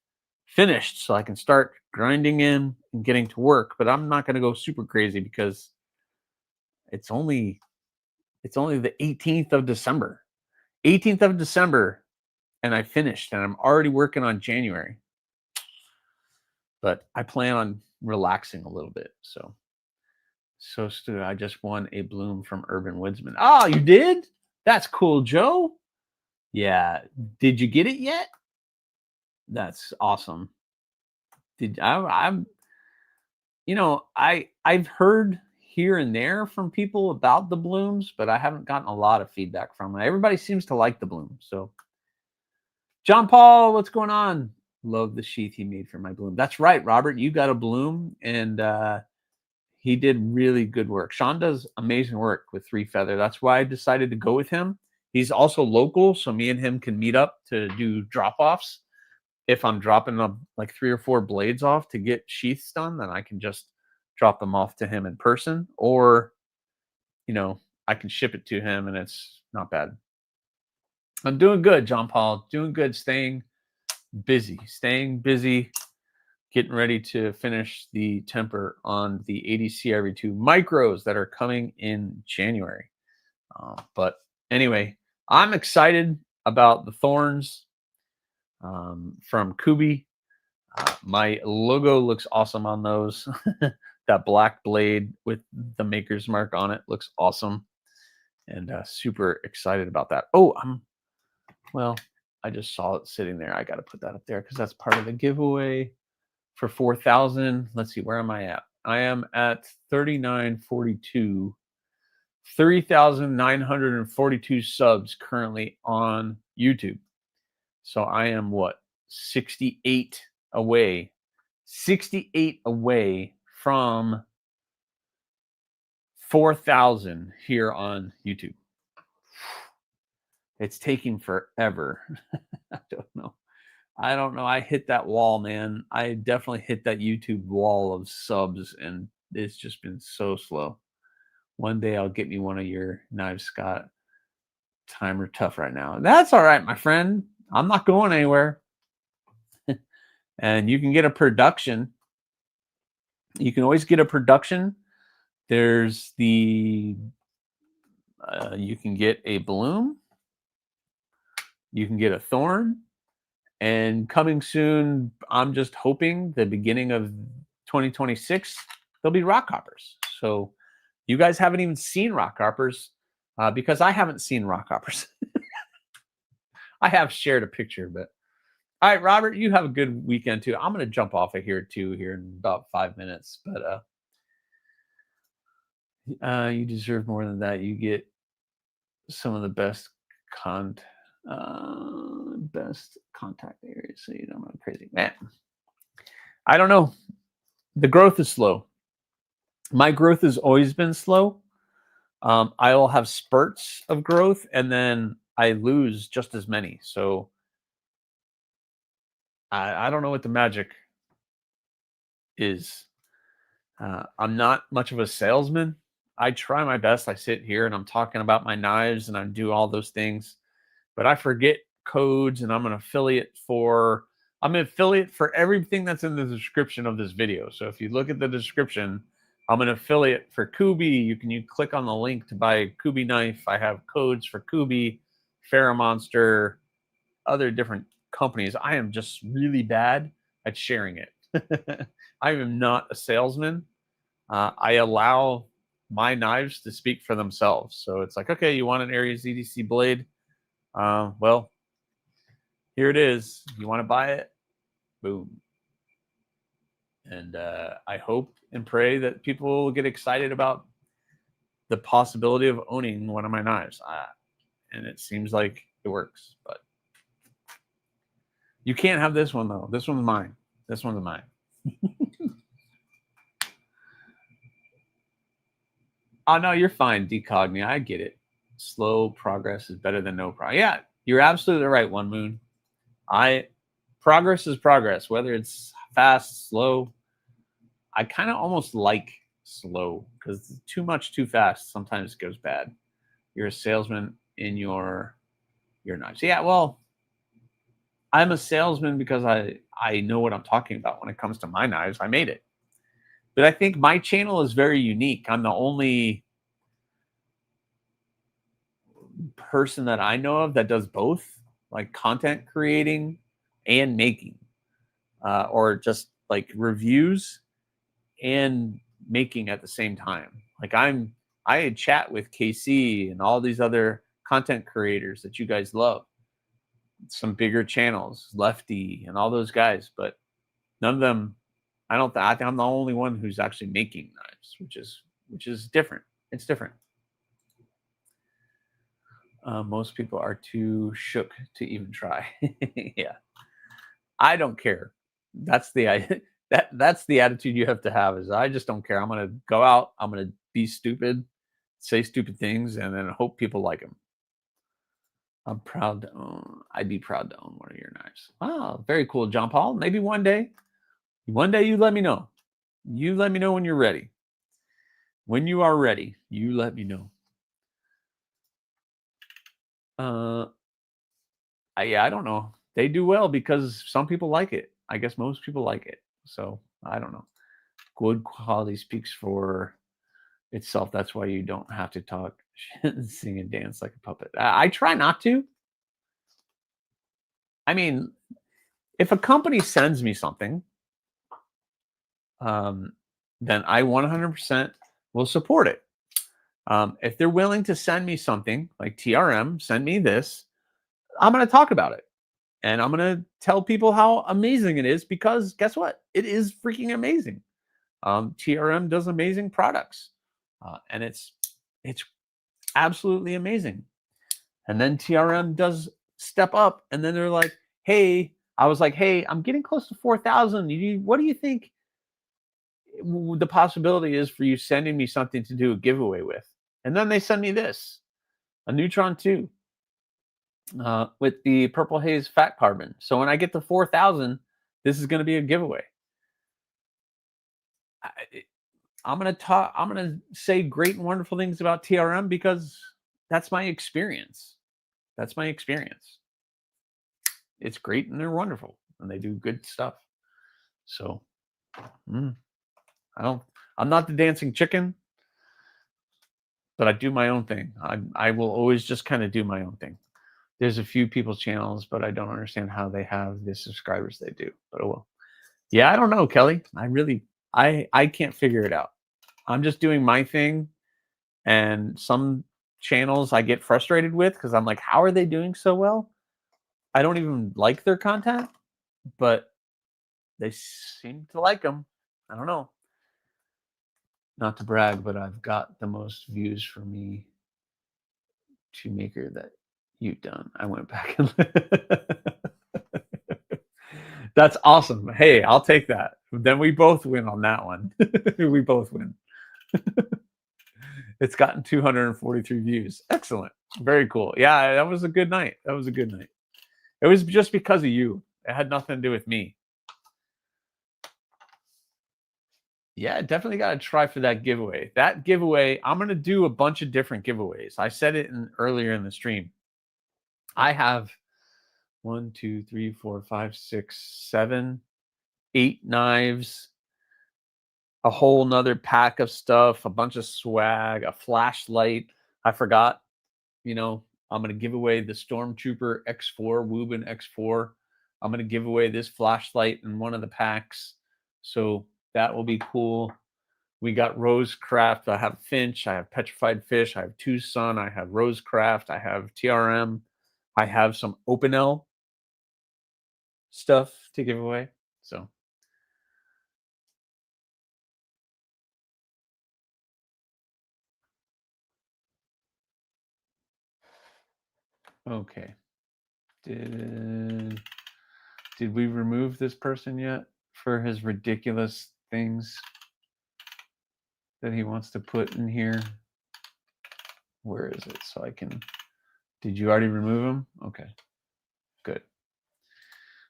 finished so I can start grinding in and getting to work. But I'm not going to go super crazy because it's only the 18th of December. 18th of December, and I finished, and I'm already working on January. But I plan on relaxing a little bit. So Stu, I just won a bloom from Urban Woodsman. Oh, you did? That's cool, Joe. Yeah. Did you get it yet? That's awesome. I've heard here and there from people about the blooms, but I haven't gotten a lot of feedback from them. Everybody seems to like the bloom. So John Paul, what's going on? Love the sheath he made for my bloom. That's right, Robert. You got a bloom, and he did really good work. Sean does amazing work with Three Feather. That's why I decided to go with him. He's also local, so me and him can meet up to do drop-offs. If I'm dropping like 3 or 4 blades off to get sheaths done, then I can just drop them off to him in person, or I can ship it to him, and it's not bad. I'm doing good, John Paul. Doing good. Staying busy, getting ready to finish the temper on the ADC RV2 micros that are coming in January. But anyway, I'm excited about the thorns from Kubi. My logo looks awesome on those. That black blade with the maker's mark on it looks awesome, and super excited about that. I just saw it sitting there. I got to put that up there because that's part of the giveaway for 4,000. Let's see, where am I at? I am at 3942, 3,942 subs currently on YouTube. So I am 68 away from 4,000 here on YouTube. It's taking forever. I don't know. I hit that wall, man. I definitely hit that YouTube wall of subs, and it's just been so slow. One day I'll get me one of your knives, Scott. Timer tough right now. That's all right, my friend. I'm not going anywhere. And you can get a production. You can always get a production. There's the You can get a bloom, you can get a thorn, and coming soon, I'm just hoping the beginning of 2026, there'll be rock hoppers. So you guys haven't even seen rock hoppers because I haven't seen rock hoppers. I have shared a picture, but all right, Robert, you have a good weekend too. I'm going to jump off of here too here in about 5 minutes, but you deserve more than that. You get some of the best contact areas. So you know I'm crazy, man. I don't know. The growth is slow. My growth has always been slow. I'll have spurts of growth and then I lose just as many. So I don't know what the magic is. I'm not much of a salesman. I try my best. I sit here and I'm talking about my knives and I do all those things, but I forget codes and I'm an affiliate for everything that's in the description of this video. So if you look at the description, I'm an affiliate for Kubi. You click on the link to buy a Kubi knife. I have codes for Kubi, Monster, other different companies. I am just really bad at sharing it. I am not a salesman. I allow my knives to speak for themselves. So it's like, okay, you want an AriesEDC blade? Well, here it is. You want to buy it? Boom. And I hope and pray that people will get excited about the possibility of owning one of my knives. And it seems like it works, but you can't have this one though. This one's mine. This one's mine. Oh no, you're fine, Decogni. I get it. Slow progress is better than no progress. Yeah, you're absolutely right, One Moon. Progress is progress, whether it's fast, slow. I kind of almost like slow because too much too fast sometimes goes bad. You're a salesman in your knives. Yeah, well, I'm a salesman because I know what I'm talking about when it comes to my knives. I made it. But I think my channel is very unique. I'm the only person that I know of that does both, like content creating and making, or just like reviews and making at the same time. Like I had chat with KC and all these other content creators that you guys love, some bigger channels, Lefty and all those guys, but none of them. I think I'm the only one who's actually making knives, which is different. It's different. Most people are too shook to even try. Yeah, I don't care. That's the that's the attitude you have to have. Is I just don't care. I'm gonna go out. I'm gonna be stupid, say stupid things, and then hope people like them. I'm proud to own. I'd be proud to own one of your knives. Oh, very cool, John Paul. Maybe one day. One day you let me know. You let me know when you're ready. When you are ready, you let me know. Yeah, I don't know. They do well because some people like it. I guess most people like it. So I don't know. Good quality speaks for itself. That's why you don't have to talk, sing, and dance like a puppet. I try not to. I mean, if a company sends me something, then I 100% will support it. If they're willing to send me something like TRM, send me this, I'm going to talk about it. And I'm going to tell people how amazing it is because guess what? It is freaking amazing. TRM does amazing products. And it's absolutely amazing. And then TRM does step up and then they're like, hey, I was like, hey, I'm getting close to 4,000. What do you think the possibility is for you sending me something to do a giveaway with? And then they send me this, a Neutron 2 with the Purple Haze Fat Carbon. So when I get to 4,000, this is going to be a giveaway. I'm going to say great and wonderful things about TRM because that's my experience. That's my experience. It's great and they're wonderful and they do good stuff. So I'm not the dancing chicken. but I do my own thing. I will always just kind of do my own thing. There's a few people's channels, but I don't understand how they have the subscribers they do. But oh well. Yeah, I don't know, Kelly. I can't figure it out. I'm just doing my thing, and some channels I get frustrated with because I'm like, how are they doing so well? I don't even like their content, but they seem to like them. I don't know. Not to brag, but I've got the most views for me to maker that you've done. I went back and that's awesome. Hey, I'll take that. Then we both win on that one. We both win. It's gotten 243 views. Excellent. Very cool. Yeah, that was a good night. That was a good night. It was just because of you. It had nothing to do with me. Yeah, definitely got to try for that giveaway. That giveaway, I'm going to do a bunch of different giveaways. I said it earlier in the stream. I have 1, 2, 3, 4, 5, 6, 7, 8 knives, a whole nother pack of stuff, a bunch of swag, a flashlight. I forgot, I'm going to give away the Stormtrooper X4, Wubin X4. I'm going to give away this flashlight in one of the packs. So that will be cool. We got Rosecraft. I have Finch. I have Petrified Fish. I have Tucson. I have Rosecraft. I have TRM. I have some Openel stuff to give away. So okay. Did we remove this person yet for his ridiculous things that he wants to put in here? Where is it? So I can. Did you already remove him? Okay. Good.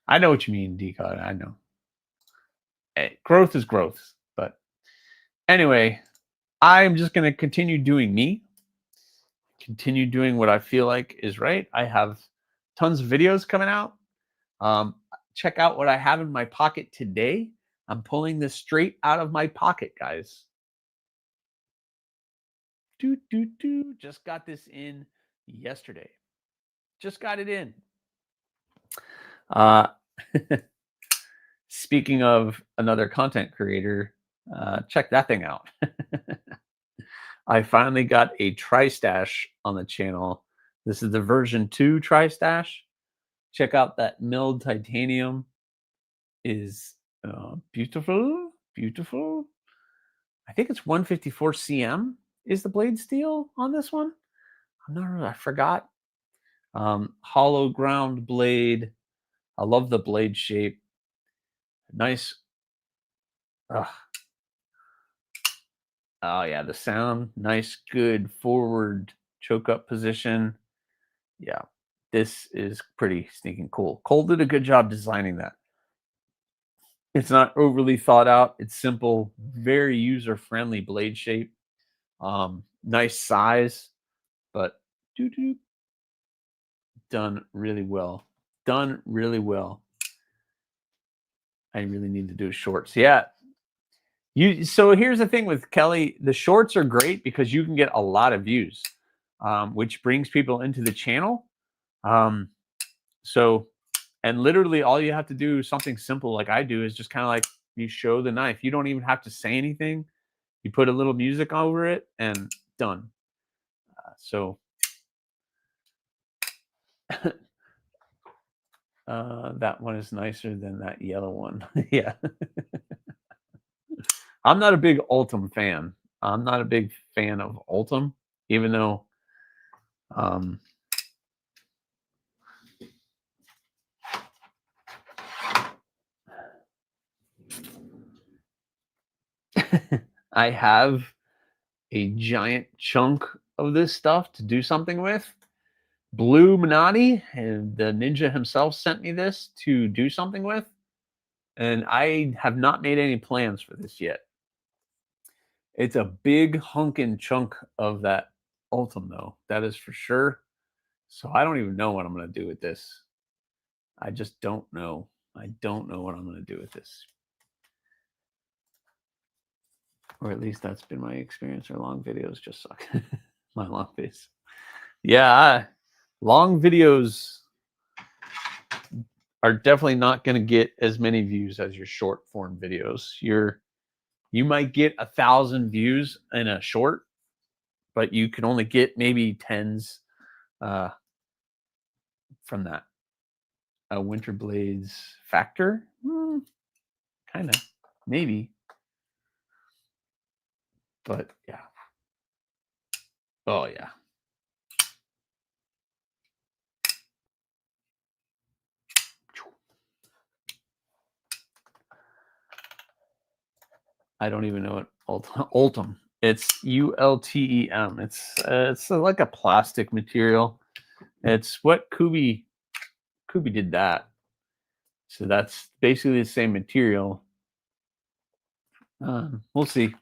I know what you mean, Decod. I know. Hey, growth is growth. But anyway, I'm just going to continue doing me. Continue doing what I feel like is right. I have tons of videos coming out. Check out what I have in my pocket today. I'm pulling this straight out of my pocket, guys. Just got this in yesterday. Just got it in. Speaking of another content creator, check that thing out. I finally got a tri-stash on the channel. This is the version 2 tri-stash. Check out that milled titanium. Is beautiful. I think it's 154 cm is the blade steel on this one. I'm not really, I forgot. Hollow ground blade. I love the blade shape. Nice. Oh yeah, the sound. Nice, good forward choke up position. Yeah, this is pretty sneaking cool. Cole did a good job designing that. It's not overly thought out. It's simple, very user friendly blade shape. Nice size, but done really well. Done really well. I really need to do shorts. Yeah. So here's the thing with Kelly, the shorts are great because you can get a lot of views, which brings people into the channel. And literally all you have to do is something simple like I do is just kind of like you show the knife. You don't even have to say anything. You put a little music over it and done. That one is nicer than that yellow one. Yeah. I'm not a big Ultim fan. I'm not a big fan of Ultim, even though I have a giant chunk of this stuff to do something with. Blue Minotti and the ninja himself sent me this to do something with, and I have not made any plans for this yet. It's a big hunkin' chunk of that Ultim, though. That is for sure. So I don't even know what I'm going to do with this. I just don't know. I don't know what I'm going to do with this. Or at least that's been my experience. Or long videos just suck. My long face. Yeah, long videos are definitely not going to get as many views as your short form videos. You might get 1,000 views in a short, but you can only get maybe tens uh, from that. A Winter Blades factor, kind of, maybe, but yeah. Oh yeah. I don't even know what Ultem. It's ULTEM. It's like a plastic material. It's what Kubi did that. So that's basically the same material. We'll see.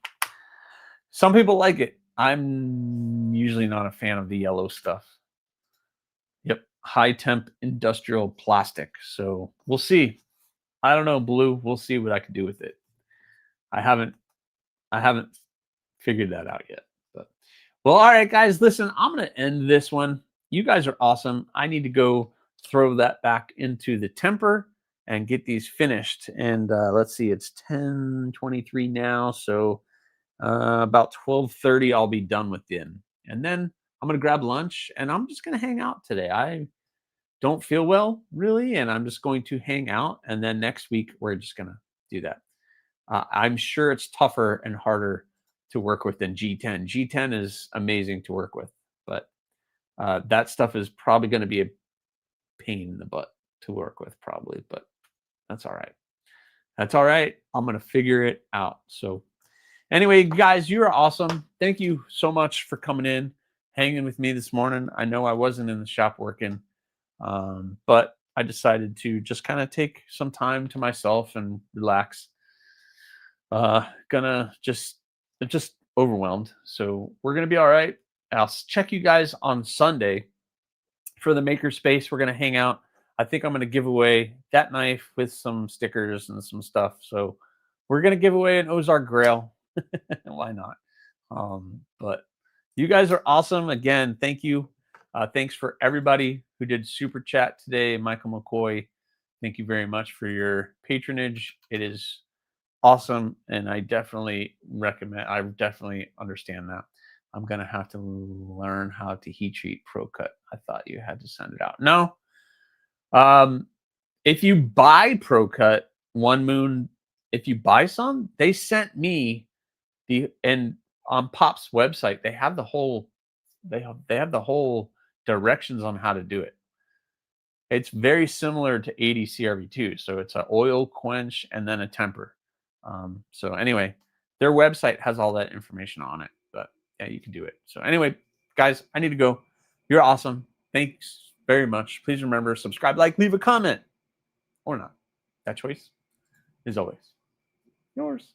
Some people like it. I'm usually not a fan of the yellow stuff. Yep, high temp industrial plastic. So we'll see. I don't know, blue. We'll see what I can do with it. I haven't figured that out yet. But well, all right, guys. Listen, I'm gonna end this one. You guys are awesome. I need to go throw that back into the temper and get these finished. And let's see, it's 10:23 now, so about 12:30 I'll be done with them. And then I'm gonna grab lunch and I'm just gonna hang out today. I don't feel well really, and I'm just going to hang out. And then next week we're just gonna do that. I'm sure it's tougher and harder to work with than G10. G10 is amazing to work with, but that stuff is probably going to be a pain in the butt to work with, probably. But that's all right. That's all right. I'm going to figure it out. So, anyway, guys, you are awesome. Thank you so much for coming in, hanging with me this morning. I know I wasn't in the shop working, but I decided to just kind of take some time to myself and relax. Gonna just overwhelmed, so we're gonna be all right. I'll check you guys on Sunday for the makerspace. We're gonna hang out. I think I'm gonna give away that knife with some stickers and some stuff. So we're gonna give away an Ozark Grail. Why not? But you guys are awesome. Again, thank you. Thanks for everybody who did super chat today. Michael McCoy, thank you very much for your patronage. It is awesome, and I definitely understand that. I'm gonna have to learn how to heat treat Pro Cut. I thought you had to send it out. No. If you buy Pro Cut, One Moon, if you buy some, they sent me and on Pop's website, they have the whole directions on how to do it. It's very similar to ADCRV2. So it's an oil quench and then a temper. So anyway, their website has all that information on it, but yeah, you can do it. So anyway, guys, I need to go. You're awesome. Thanks very much. Please remember, subscribe, like, leave a comment or not. That choice is always yours.